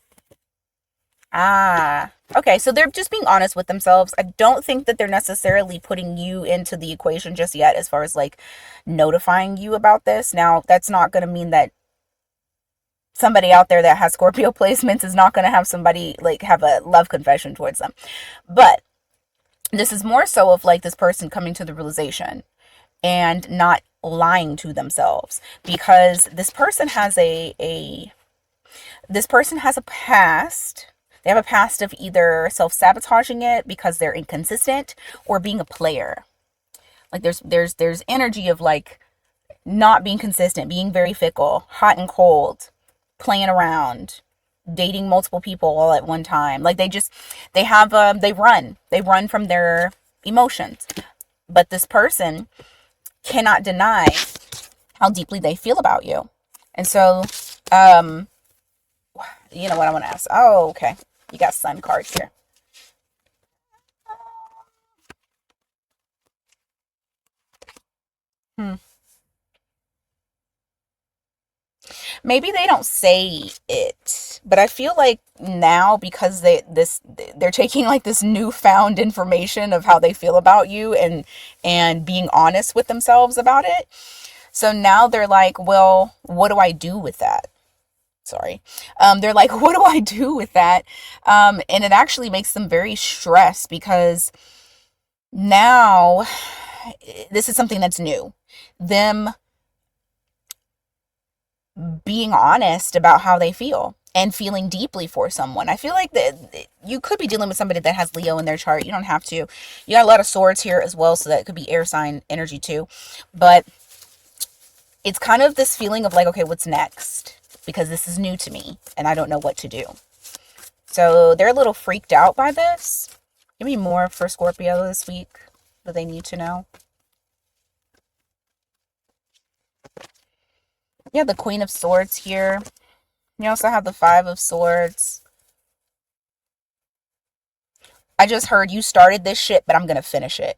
Ah, okay. So they're just being honest with themselves. I don't think that they're necessarily putting you into the equation just yet, as far as like notifying you about this. Now, that's not going to mean that somebody out there that has Scorpio placements is not going to have somebody like have a love confession towards them. But this is more so of like this person coming to the realization and not lying to themselves, because this person has a past. They have a past of either self-sabotaging it because they're inconsistent, or being a player. Like there's energy of like not being consistent, being very fickle, hot and cold, playing around, dating multiple people all at one time. Like they run from their emotions. But this person cannot deny how deeply they feel about you. And so, you know what I want to ask? Oh, okay. You got sun cards here. Hmm. Maybe they don't say it, but I feel like now, because they're taking like this newfound information of how they feel about you, and being honest with themselves about it. So now they're like, well, what do I do with that? Sorry. They're like, what do I do with that? And it actually makes them very stressed, because now this is something that's new. Them being honest about how they feel and feeling deeply for someone. I feel like that you could be dealing with somebody that has Leo in their chart. You don't have to. You got a lot of swords here as well, so that could be air sign energy too. But it's kind of this feeling of like, okay, what's next? Because this is new to me and I don't know what to do. So they're a little freaked out by this. Give me more for Scorpio this week that they need to know. You have the Queen of Swords here. You also have the Five of Swords. I just heard you started this shit, but I'm gonna finish it.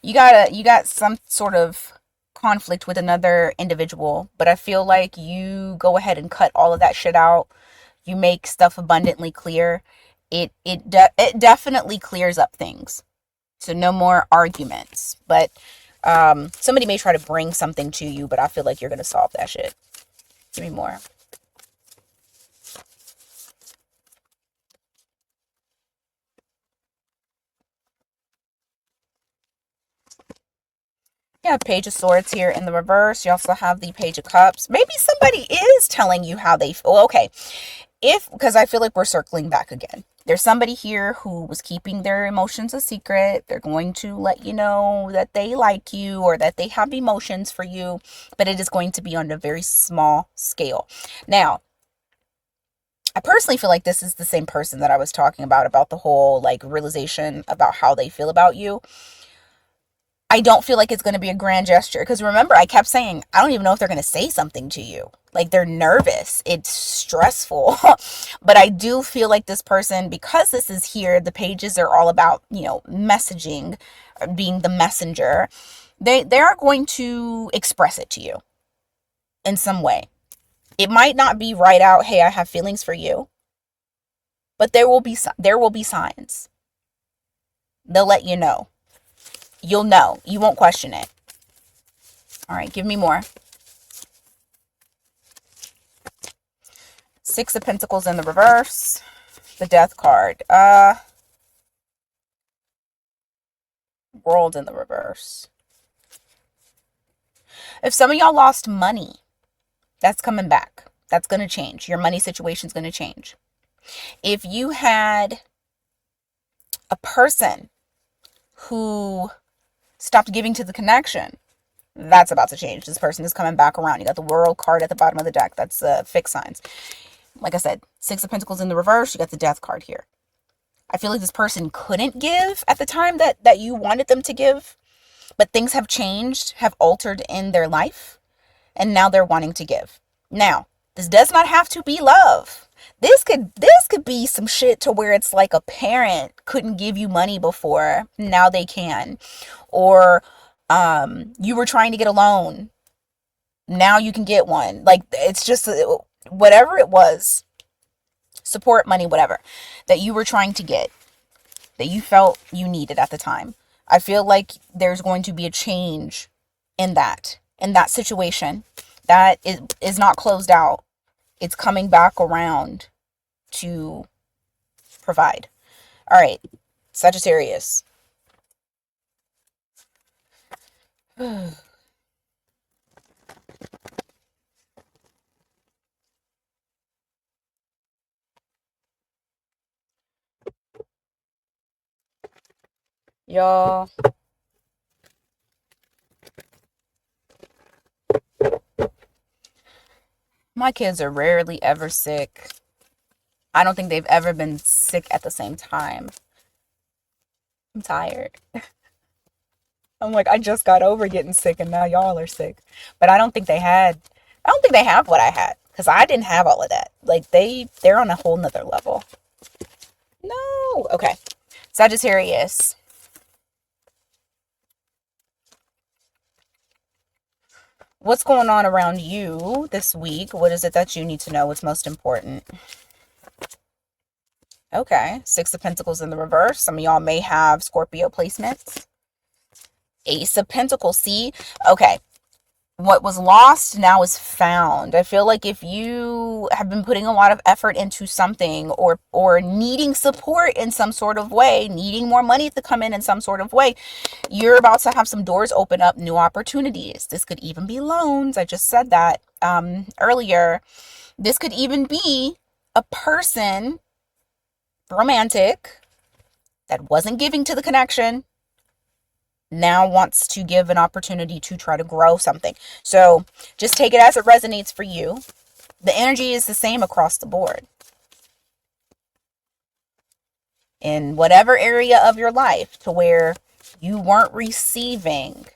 You got some sort of conflict with another individual, but I feel like you go ahead and cut all of that shit out. You make stuff abundantly clear. It definitely clears up things. So no more arguments. But somebody may try to bring something to you, but I feel like you're gonna solve that shit. Give me more. You have Page of Swords here in the reverse. You also have the Page of Cups. Maybe somebody is telling you how they feel. Well, okay. Because I feel like we're circling back again. There's somebody here who was keeping their emotions a secret. They're going to let you know that they like you or that they have emotions for you, but it is going to be on a very small scale. Now, I personally feel like this is the same person that I was talking about the whole like realization about how they feel about you. I don't feel like it's going to be a grand gesture, because remember, I kept saying, I don't even know if they're going to say something to you. Like, they're nervous. It's stressful. But I do feel like this person, because this is here, the pages are all about, messaging, being the messenger. They are going to express it to you in some way. It might not be right out, hey, I have feelings for you. But there will be signs. They'll let you know. You'll know. You won't question it. All right, give me more. Six of Pentacles in the reverse. The Death card. World in the reverse. If some of y'all lost money, that's coming back. That's going to change. Your money situation's going to change. If you had a person who stopped giving to the connection, that's about to change. This person is coming back around. You got the World card at the bottom of the deck. That's fixed signs. Like I said, Six of Pentacles in the reverse. You got the Death card here. I feel like this person couldn't give at the time that you wanted them to give, but things have changed, have altered in their life, and now they're wanting to give. Now, this does not have to be love. This could be some shit to where it's like a parent couldn't give you money before, now they can. Or you were trying to get a loan, now you can get one. Like, it's just whatever it was, support, money, whatever, that you were trying to get, that you felt you needed at the time. I feel like there's going to be a change in that situation. That is not closed out. It's coming back around to provide. All right, Sagittarius. Y'all, my kids are rarely ever sick. I don't think they've ever been sick at the same time. I'm tired. I'm like, I just got over getting sick and now y'all are sick. But I don't think they have what I had. Because I didn't have all of that. Like they're on a whole nother level. No. Okay. Sagittarius. What's going on around you this week? What is it that you need to know? What's most important? Okay. Six of Pentacles in the reverse. Some of y'all may have Scorpio placements. Ace of Pentacles. See? Okay. What was lost now is found. I feel like if you have been putting a lot of effort into something, or needing support in some sort of way, needing more money to come in some sort of way, you're about to have some doors open up, new opportunities. This could even be loans. I just said that earlier. This could even be a person, romantic, that wasn't giving to the connection, now wants to give an opportunity to try to grow something. So just take it as it resonates for you. The energy is the same across the board. In whatever area of your life to where you weren't receiving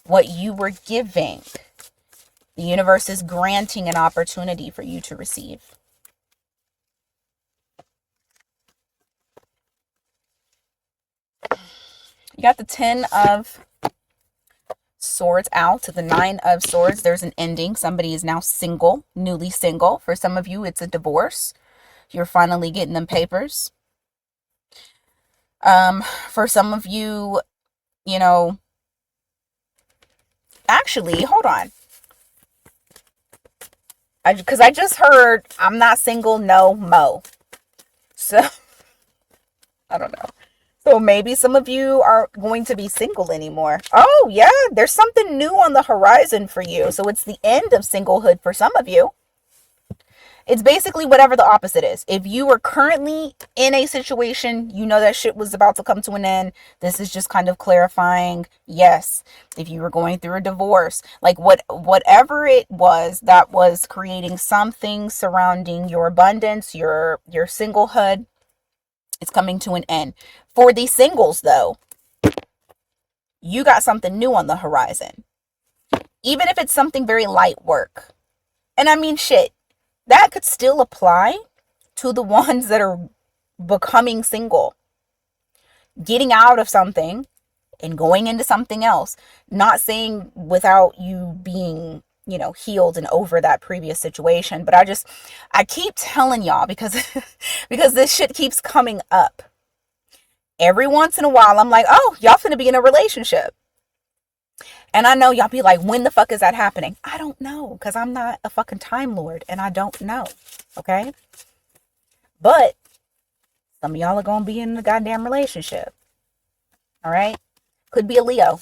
what you were giving, the universe is granting an opportunity for you to receive. You got the 10 of Swords out to the 9 of Swords. There's an ending. Somebody is now single, newly single. For some of you, it's a divorce. You're finally getting them papers. For some of you, you know, actually, hold on. Because I just heard, I'm not single, no mo. So, I don't know. So maybe some of you aren't going to be single anymore. Oh, yeah, there's something new on the horizon for you. So it's the end of singlehood for some of you. It's basically whatever the opposite is. If you are currently in a situation, you know that shit was about to come to an end. This is just kind of clarifying. Yes, if you were going through a divorce, like whatever it was that was creating something surrounding your abundance, your singlehood, it's coming to an end. For the singles, though, you got something new on the horizon. Even if it's something very light work. And I mean, shit, that could still apply to the ones that are becoming single. Getting out of something and going into something else. Not saying without you being, you know, healed and over that previous situation. But I keep telling y'all because this shit keeps coming up. Every once in a while, I'm like, oh, y'all finna be in a relationship. And I know y'all be like, when the fuck is that happening? I don't know, because I'm not a fucking Time Lord, and I don't know, okay? But some of y'all are going to be in a goddamn relationship, all right? Could be a Leo.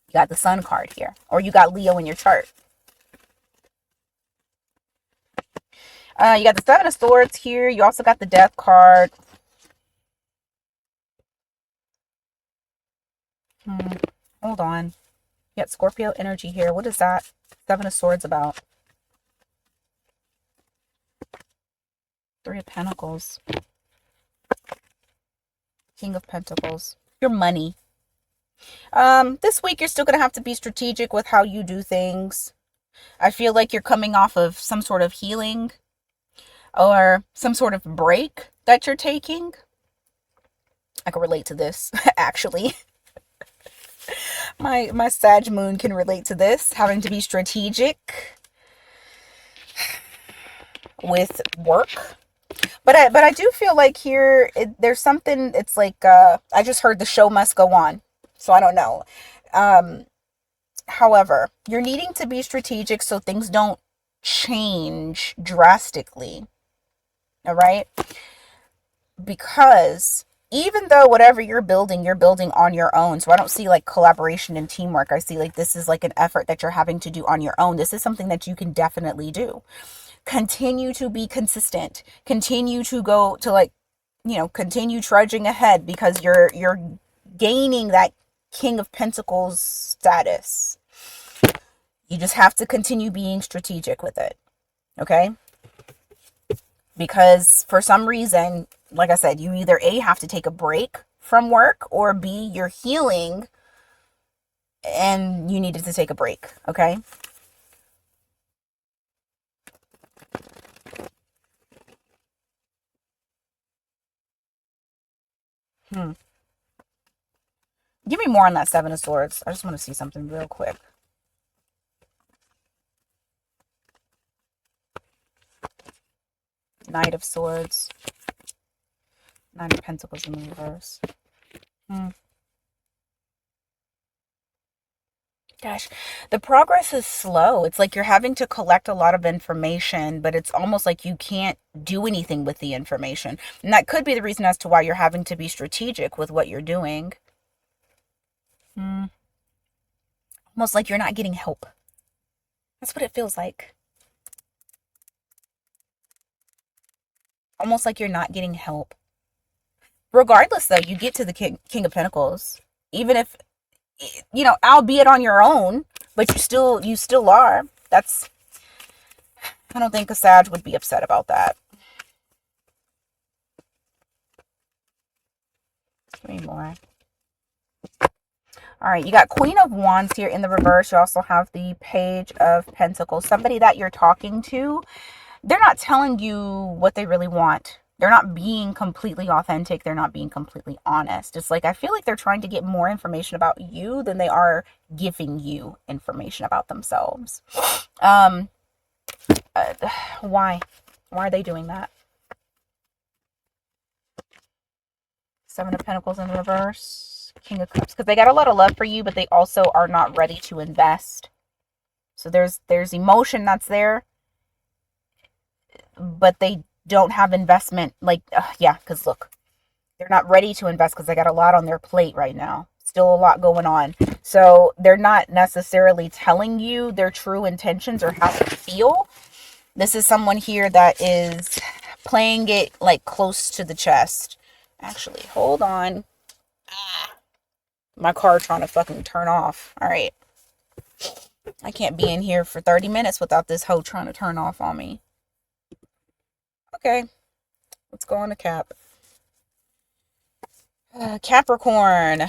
You got the Sun card here, or you got Leo in your chart. You got the Seven of Swords here. You also got the Death card. Hold on. You got Scorpio energy here. What is that? Seven of Swords about? Three of Pentacles. King of Pentacles. Your money. This week you're still going to have to be strategic with how you do things. I feel like you're coming off of some sort of healing or some sort of break that you're taking. I can relate to this, actually. My Sag moon can relate to this, having to be strategic. with work. But I do feel like here there's something. It's like I just heard the show must go on, so I don't know. Um, However, you're needing to be strategic so things don't change drastically. All right, because even though whatever you're building on your own. So I don't see like collaboration and teamwork. I see like this is like an effort that you're having to do on your own. This is something that you can definitely do. Continue to be consistent. Continue to go to like, continue trudging ahead because you're gaining that King of Pentacles status. You just have to continue being strategic with it. Okay? Because for some reason, like I said, you either A, have to take a break from work, or B, you're healing and you needed to take a break. Okay? Hmm. Give me more on that Seven of Swords. I just want to see something real quick. Knight of Swords. Nine of Pentacles in the reverse. Gosh, the progress is slow. It's like you're having to collect a lot of information, but it's almost like you can't do anything with the information. And that could be the reason as to why you're having to be strategic with what you're doing. Almost like you're not getting help. That's what it feels like. Almost like you're not getting help. Regardless, though, you get to the King of Pentacles. Even if, albeit on your own, but you still are. I don't think a Sag would be upset about that. Give me more. All right, you got Queen of Wands here in the reverse. You also have the Page of Pentacles. Somebody that you're talking to, they're not telling you what they really want. They're not being completely authentic. They're not being completely honest. It's like I feel like they're trying to get more information about you than they are giving you information about themselves. Why? Why are they doing that? Seven of Pentacles in reverse. King of Cups. Because they got a lot of love for you, but they also are not ready to invest. So there's emotion that's there, but they don't have investment. Like, yeah, because look, they're not ready to invest because they got a lot on their plate right now. Still a lot going on. So they're not necessarily telling you their true intentions or how they feel. This is someone here that is playing it like close to the chest. Actually, hold on. My car trying to fucking turn off. All right. I can't be in here for 30 minutes without this hoe trying to turn off on me. Okay. Let's go on to Cap. Capricorn.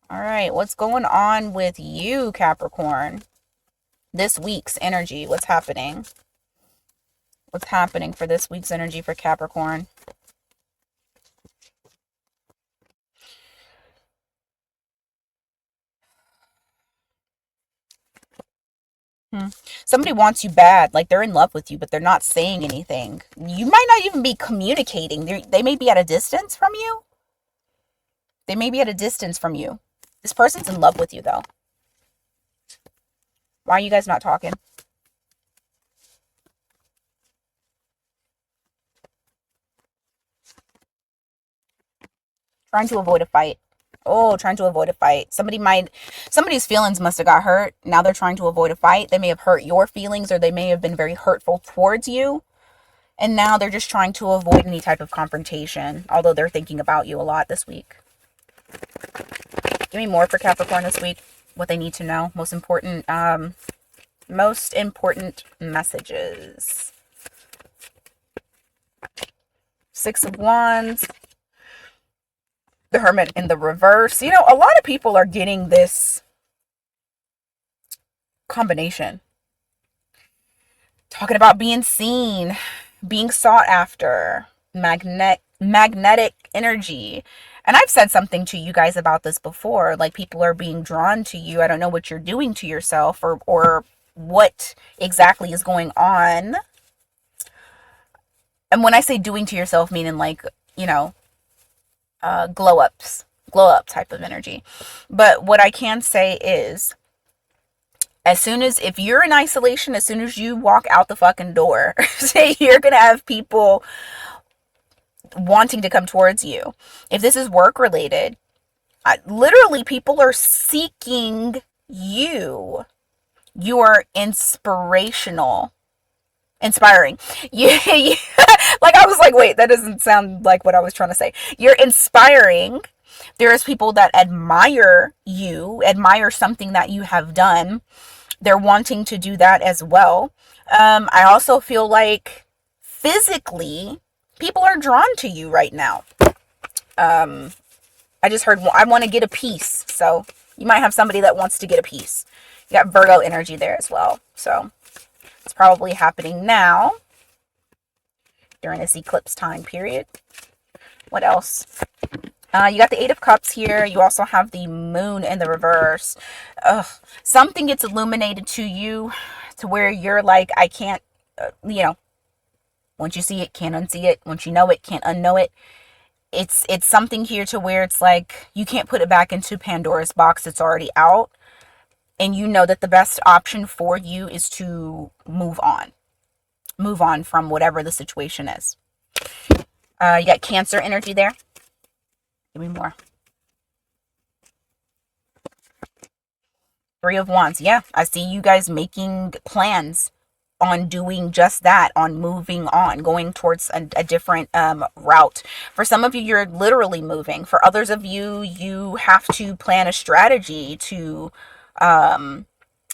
All right. What's going on with you, Capricorn? This week's energy. What's happening? What's happening for this week's energy for Capricorn? Somebody wants you bad, like they're in love with you, but they're not saying anything. You might not even be communicating. They may be at a distance from you. They may be at a distance from you. This person's in love with you, though. Why are you guys not talking? Trying to avoid a fight. Oh, trying to avoid a fight. Somebody's feelings must have got hurt. Now they're trying to avoid a fight. They may have hurt your feelings, or they may have been very hurtful towards you. And now they're just trying to avoid any type of confrontation, although they're thinking about you a lot this week. Give me more for Capricorn this week. What they need to know. Most important messages. Six of Wands. The Hermit in the reverse. A lot of people are getting this combination. Talking about being seen, being sought after, magnetic energy. And I've said something to you guys about this before. Like, people are being drawn to you. I don't know what you're doing to yourself or what exactly is going on. And when I say doing to yourself, meaning like, you know, glow up type of energy. But what I can say is, as soon as, if you're in isolation, as soon as you walk out the fucking door, you're going to have people wanting to come towards you. If this is work related, literally people are seeking you. You are inspiring. Like, I was like, wait, that doesn't sound like what I was trying to say. You're inspiring. There's people that admire you, admire something that you have done. They're wanting to do that as well. I also feel like physically people are drawn to you right now. I just heard, I want to get a piece. So you might have somebody that wants to get a piece. You got Virgo energy there as well. So it's probably happening now during this eclipse time period. What else? You got the Eight of Cups here. You also have the Moon in the reverse. Something gets illuminated to you to where you're like, I can't, once you see it, can't unsee it. Once you know it, can't unknow it. It's something here to where it's like, you can't put it back into Pandora's box. It's already out. And you know that the best option for you is to move on. Move on from whatever the situation is. You got Cancer energy there. Give me more. Three of Wands. Yeah, I see you guys making plans on doing just that, on moving on, going towards a different route. For some of you, you're literally moving. For others of you, you have to plan a strategy to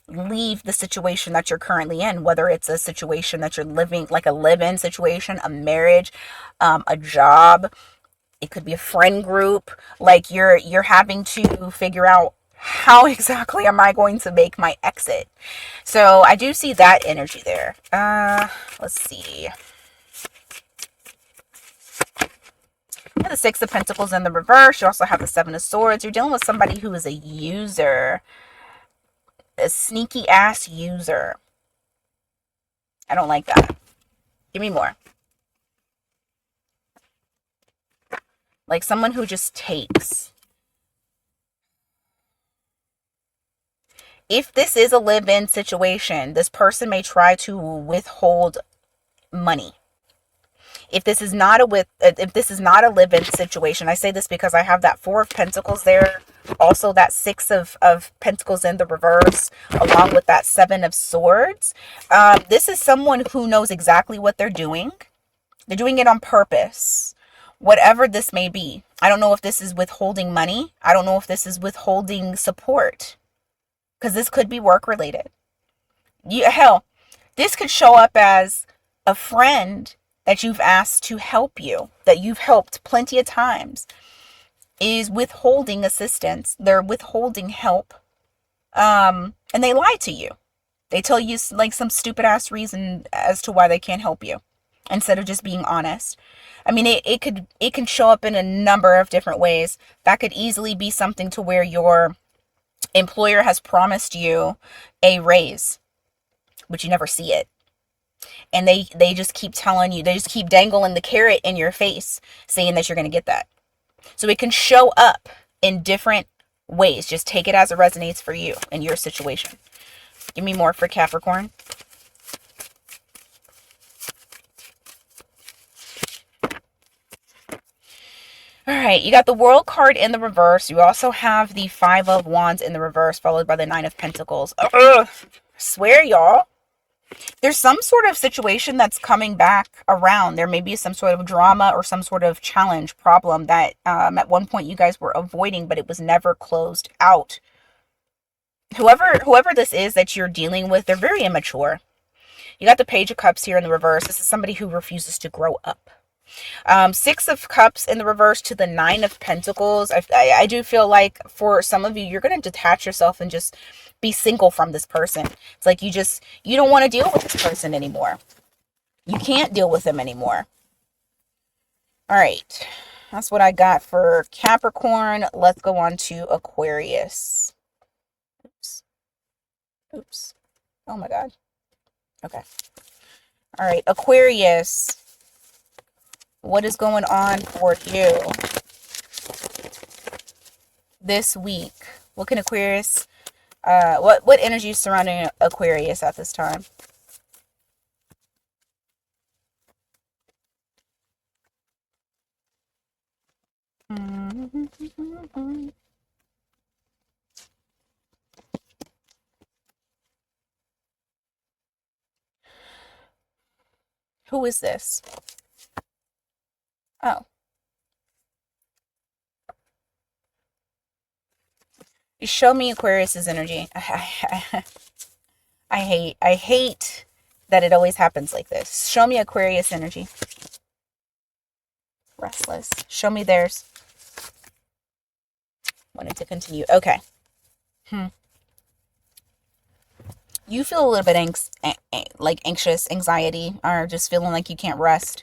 leave the situation that you're currently in, whether it's a situation that you're living, like a live-in situation, a marriage, a job. It could be a friend group. Like you're having to figure out, how exactly am I going to make my exit? So I do see that energy there. Let's see. You have the Six of Pentacles in the reverse. You also have the Seven of Swords. You're dealing with somebody who is a user. A sneaky ass user. I don't like that. Give me more. Like someone who just takes. If this is a live-in situation, this person may try to withhold money. If this is not a live-in situation, I say this because I have that Four of Pentacles there, also that Six of Pentacles in the reverse, along with that Seven of Swords. This is someone who knows exactly what they're doing. They're doing it on purpose. Whatever this may be. I don't know if this is withholding money. I don't know if this is withholding support. Because this could be work related. Hell, this could show up as a friend that you've asked to help you, that you've helped plenty of times, is withholding assistance. They're withholding help. And they lie to you. They tell you like some stupid ass reason as to why they can't help you, instead of just being honest. I mean, it can show up in a number of different ways. That could easily be something to where your employer has promised you a raise, but you never see it. And they just keep telling you, they just keep dangling the carrot in your face, saying that you're going to get that. So it can show up in different ways. Just take it as it resonates for you in your situation. Give me more for Capricorn. All right, you got the World card in the reverse. You also have the Five of Wands in the reverse, followed by the Nine of Pentacles. Ugh, swear, y'all. There's some sort of situation that's coming back around. There may be some sort of drama or some sort of challenge, problem that at one point you guys were avoiding, but it was never closed out. Whoever this is that you're dealing with, they're very immature. You got the Page of Cups here in the reverse. This is somebody who refuses to grow up. Six of Cups in the reverse to the Nine of Pentacles. I do feel like for some of you, you're going to detach yourself and just be single from this person. It's like you don't want to deal with this person anymore. You can't deal with them anymore. All right. That's what I got for Capricorn. Let's go on to Aquarius. Oops. Oh my God. Okay. All right. Aquarius, what is going on for you this week? What can Aquarius, what energy is surrounding Aquarius at this time? Who is this? Oh, show me Aquarius's energy. I hate that it always happens like this. Show me Aquarius energy. Restless. Show me theirs. Wanted to continue. Okay. You feel a little bit like anxious, anxiety, or just feeling like you can't rest.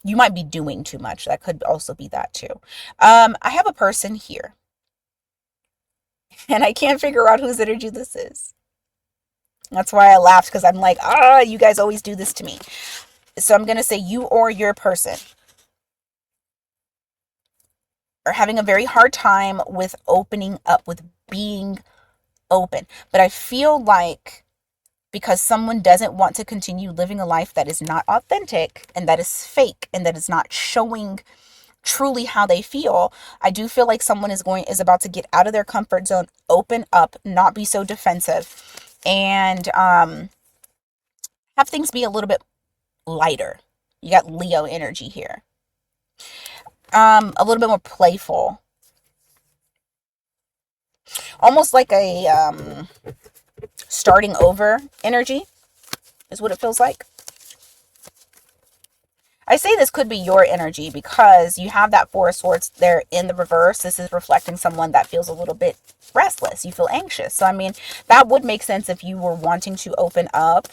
You might be doing too much. That could also be that too. I have a person here, and I can't figure out whose energy this is. That's why I laughed, because I'm like, you guys always do this to me. So I'm going to say you or your person are having a very hard time with opening up, with being open. But I feel like because someone doesn't want to continue living a life that is not authentic and that is fake and that is not showing truly how they feel, I do feel like someone is about to get out of their comfort zone, open up, not be so defensive, and have things be a little bit lighter. You got Leo energy here. A little bit more playful. Almost like a starting over energy is what it feels like. I say this could be your energy because you have that Four of Swords there in the reverse. This is reflecting someone that feels a little bit restless. You feel anxious. So, I mean, that would make sense if you were wanting to open up,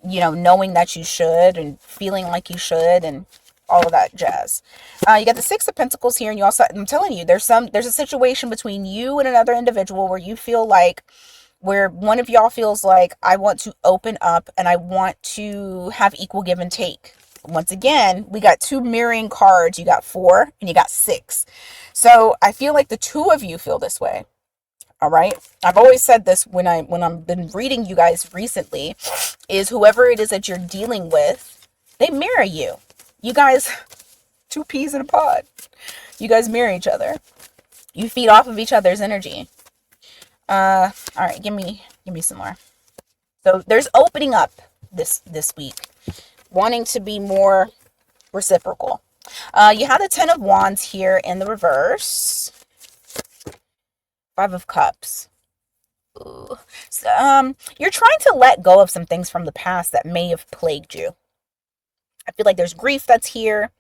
knowing that you should and feeling like you should and all of that jazz. You got the Six of Pentacles here, and you also, I'm telling you, there's a situation between you and another individual where you feel like, where one of y'all feels like, I want to open up and I want to have equal give and take. Once again, we got two mirroring cards. You got 4 and you got 6. So I feel like the two of you feel this way. All right. I've always said this when I've been reading you guys recently, is whoever it is that you're dealing with, they mirror you. You guys, two peas in a pod. You guys mirror each other. You feed off of each other's energy. All right, give me some more. So there's opening up this week, wanting to be more reciprocal. You have the Ten of Wands here in the reverse. 5 of Cups. Ooh. So, you're trying to let go of some things from the past that may have plagued you. I feel like there's grief that's here,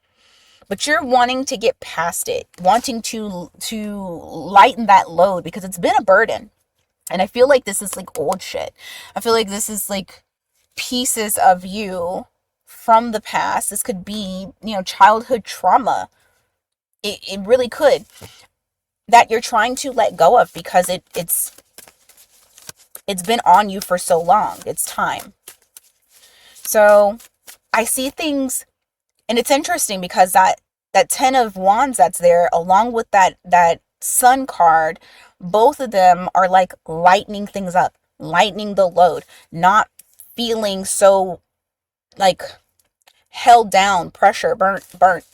but you're wanting to get past it, wanting to lighten that load because it's been a burden. And I feel like this is like old shit. I feel like this is like pieces of you from the past. This could be, childhood trauma. It really could. That you're trying to let go of because it's been on you for so long. It's time. So I see things, and it's interesting because that Ten of Wands that's there, along with that Sun card, both of them are like lightening things up, lightening the load, not feeling so like held down, pressure, burnout,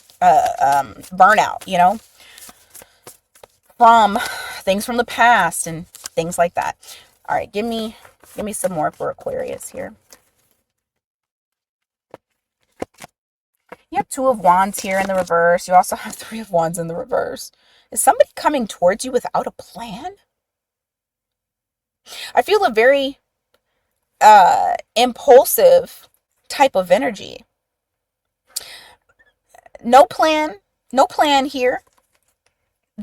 from things from the past and things like that. All right, give me some more for Aquarius here. You have 2 of Wands here in the reverse. You also have 3 of Wands in the reverse. Is somebody coming towards you without a plan? I feel a very impulsive type of energy. No plan here.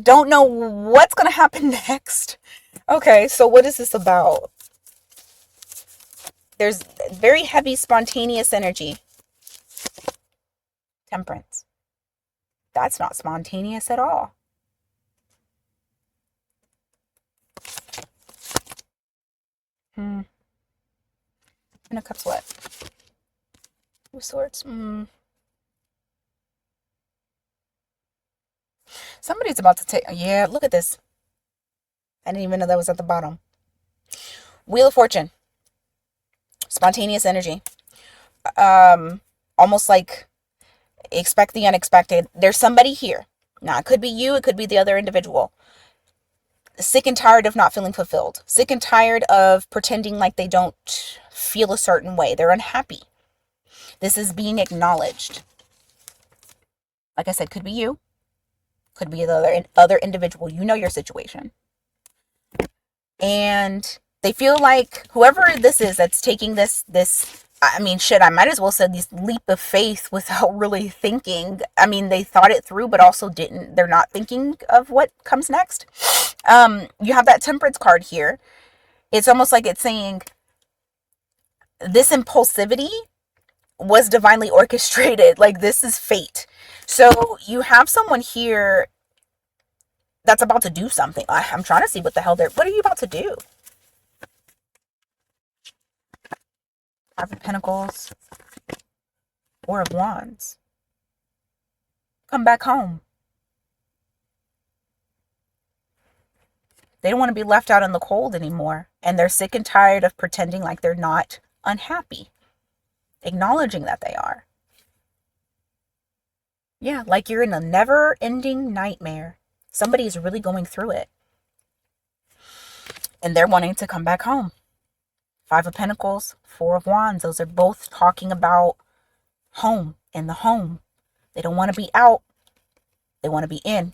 Don't know what's going to happen next. Okay, so what is this about? There's very heavy spontaneous energy. Temperance. That's not spontaneous at all. Ten of Cups what? Two of Swords. Somebody's about to take... Yeah, look at this. I didn't even know that was at the bottom. Wheel of Fortune. Spontaneous energy. Almost like expect the unexpected. There's somebody here. Now, it could be you. It could be the other individual. Sick and tired of not feeling fulfilled. Sick and tired of pretending like they don't feel a certain way. They're unhappy. This is being acknowledged. Like I said, could be you. Could be the other individual. You know your situation. And they feel like whoever this is that's taking this, I mean, shit, I might as well say this leap of faith without really thinking. I mean, they thought it through, but also didn't. They're not thinking of what comes next. You have that Temperance card here. It's almost like it's saying this impulsivity was divinely orchestrated. Like, this is fate. So you have someone here that's about to do something. I'm trying to see what the hell what are you about to do? Five of Pentacles. Four of Wands. Come back home. They don't want to be left out in the cold anymore. And they're sick and tired of pretending like they're not unhappy. Acknowledging that they are. Yeah, like you're in a never-ending nightmare. Somebody's really going through it. And they're wanting to come back home. Five of Pentacles, Four of Wands. Those are both talking about home and the home. They don't want to be out. They want to be in.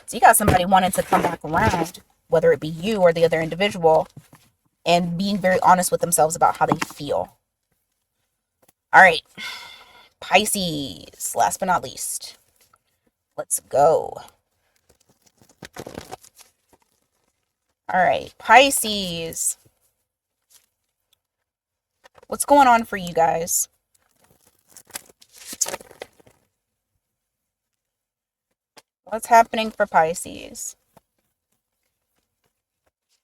So you got somebody wanting to come back around, whether it be you or the other individual, and being very honest with themselves about how they feel. All right. Pisces, last but not least. Let's go. All right, Pisces. What's going on for you guys? What's happening for Pisces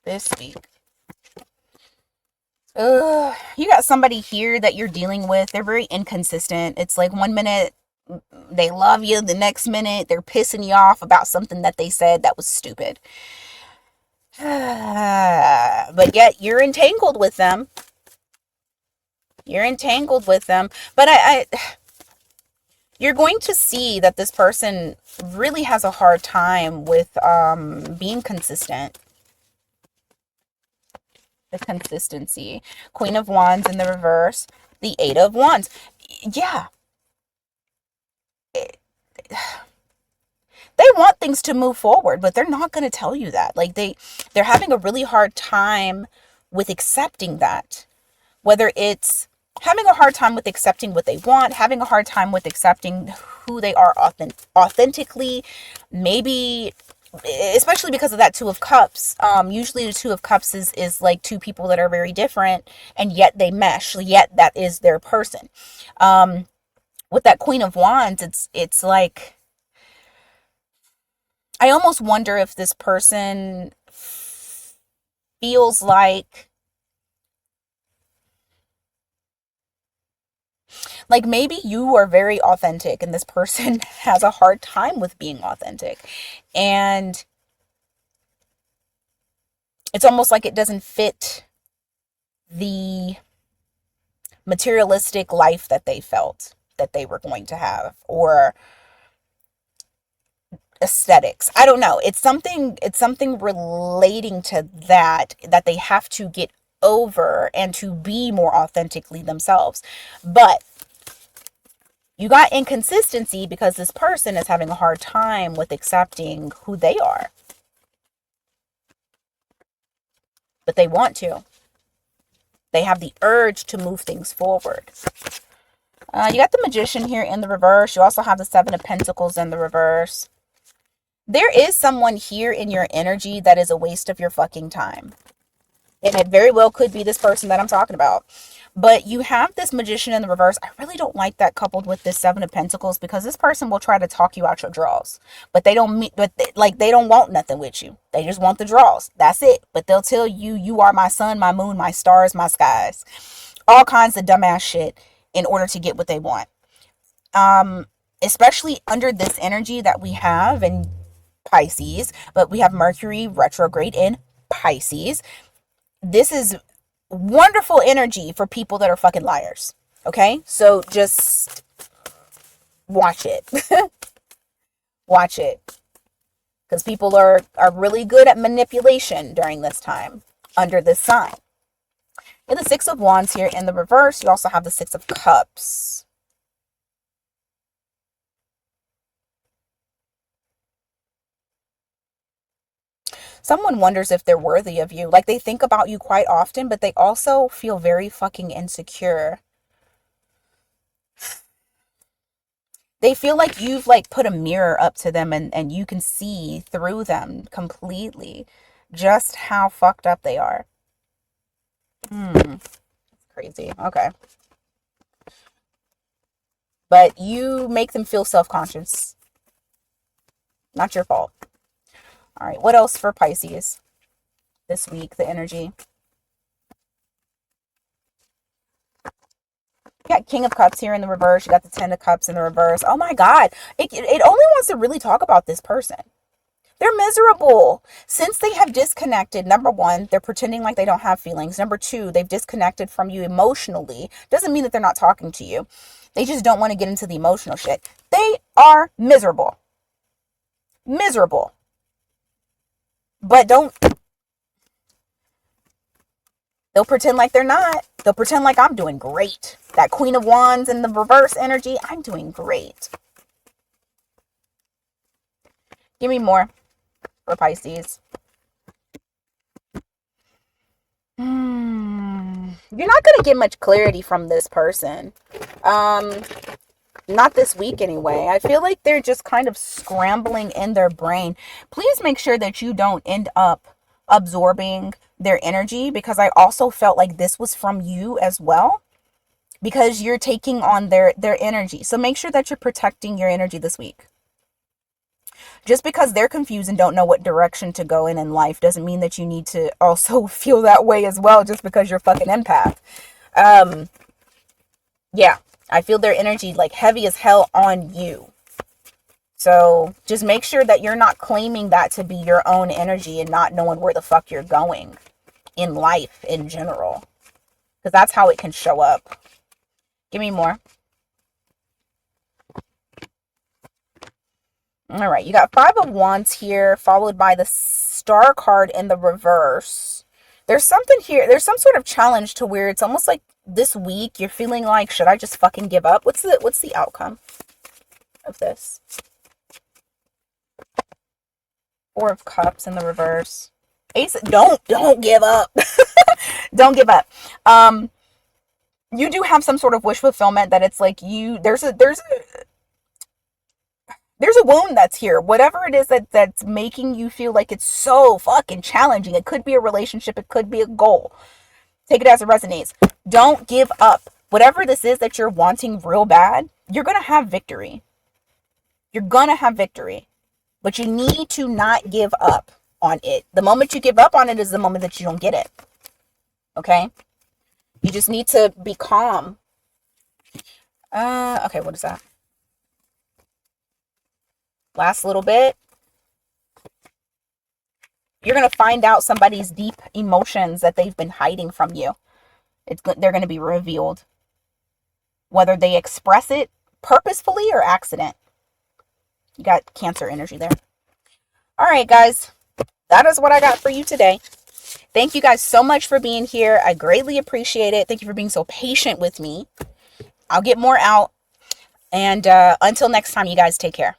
this week? You got somebody here that you're dealing with. They're very inconsistent. It's like one minute they love you, the next minute they're pissing you off about something that they said that was stupid. But yet you're entangled with them. You're entangled with them. But you're going to see that this person really has a hard time with being consistent. The consistency. Queen of Wands in the reverse. The Eight of Wands. Yeah. They want things to move forward, but they're not going to tell you that. Like they're having a really hard time with accepting that. Whether it's having a hard time with accepting what they want, having a hard time with accepting who they are authentically, maybe, especially because of that Two of Cups. Usually the Two of Cups is like two people that are very different, and yet they mesh, yet that is their person. With that Queen of Wands, it's like, I almost wonder if this person feels like maybe you are very authentic and this person has a hard time with being authentic. And it's almost like it doesn't fit the materialistic life that they felt that they were going to have, or aesthetics. I don't know. It's something relating to that they have to get over and to be more authentically themselves. But you got inconsistency because this person is having a hard time with accepting who they are. But they want to. They have the urge to move things forward. You got the Magician here in the reverse. You also have the Seven of Pentacles in the reverse. There is someone here in your energy that is a waste of your fucking time. And it very well could be this person that I'm talking about. But you have this Magician in the reverse. I really don't like that coupled with this Seven of Pentacles, because this person will try to talk you out your draws, but they don't meet, they don't want nothing with you. They just want the draws. That's it. But they'll tell you, you are my sun, my moon, my stars, my skies, all kinds of dumbass shit in order to get what they want. Especially under this energy that we have in Pisces, but we have Mercury retrograde in Pisces. This is wonderful energy for people that are fucking liars. Okay? So just watch it. Watch it. Because people are really good at manipulation during this time under this sign. In the Six of Wands here in the reverse, you also have the Six of Cups. Someone wonders if they're worthy of you. Like, they think about you quite often, but they also feel very fucking insecure. They feel like you've like put a mirror up to them, and you can see through them completely just how fucked up they are. Crazy. Okay. But you make them feel self-conscious. Not your fault. All right, what else for Pisces this week, the energy? You got King of Cups here in the reverse. You got the Ten of Cups in the reverse. Oh my God. It only wants to really talk about this person. They're miserable. Since they have disconnected, number one, they're pretending like they don't have feelings. Number two, they've disconnected from you emotionally. Doesn't mean that they're not talking to you. They just don't want to get into the emotional shit. They are miserable. Miserable. But they'll pretend like they're not. They'll pretend like I'm doing great. That Queen of Wands in the reverse energy, I'm doing great. Give me more for Pisces. You're not going to get much clarity from this person. Not this week anyway. I feel like they're just kind of scrambling in their brain. Please make sure that you don't end up absorbing their energy, because I also felt like this was from you as well, because you're taking on their energy. So make sure that you're protecting your energy this week. Just because they're confused and don't know what direction to go in life doesn't mean that you need to also feel that way as well, just because you're fucking empath. Yeah, I feel their energy like heavy as hell on you. So just make sure that you're not claiming that to be your own energy and not knowing where the fuck you're going in life in general, because that's how it can show up. Give me more. All right, you got Five of Wands here, followed by the Star card in the reverse. There's something here. There's some sort of challenge to where it's almost like this week you're feeling like, should I just fucking give up? What's the outcome of this? Four of Cups in the reverse. Ace. Don't give up. Don't give up. You do have some sort of wish fulfillment that it's like there's a wound that's here. Whatever it is that's making you feel like it's so fucking challenging. It could be a relationship. It could be a goal. Take it as it resonates. Don't give up. Whatever this is that you're wanting real bad, you're going to have victory. You're going to have victory. But you need to not give up on it. The moment you give up on it is the moment that you don't get it. Okay? You just need to be calm. Okay, what is that? Last little bit. You're going to find out somebody's deep emotions that they've been hiding from you. They're going to be revealed. Whether they express it purposefully or accident. You got Cancer energy there. All right, guys. That is what I got for you today. Thank you guys so much for being here. I greatly appreciate it. Thank you for being so patient with me. I'll get more out. And until next time, you guys take care.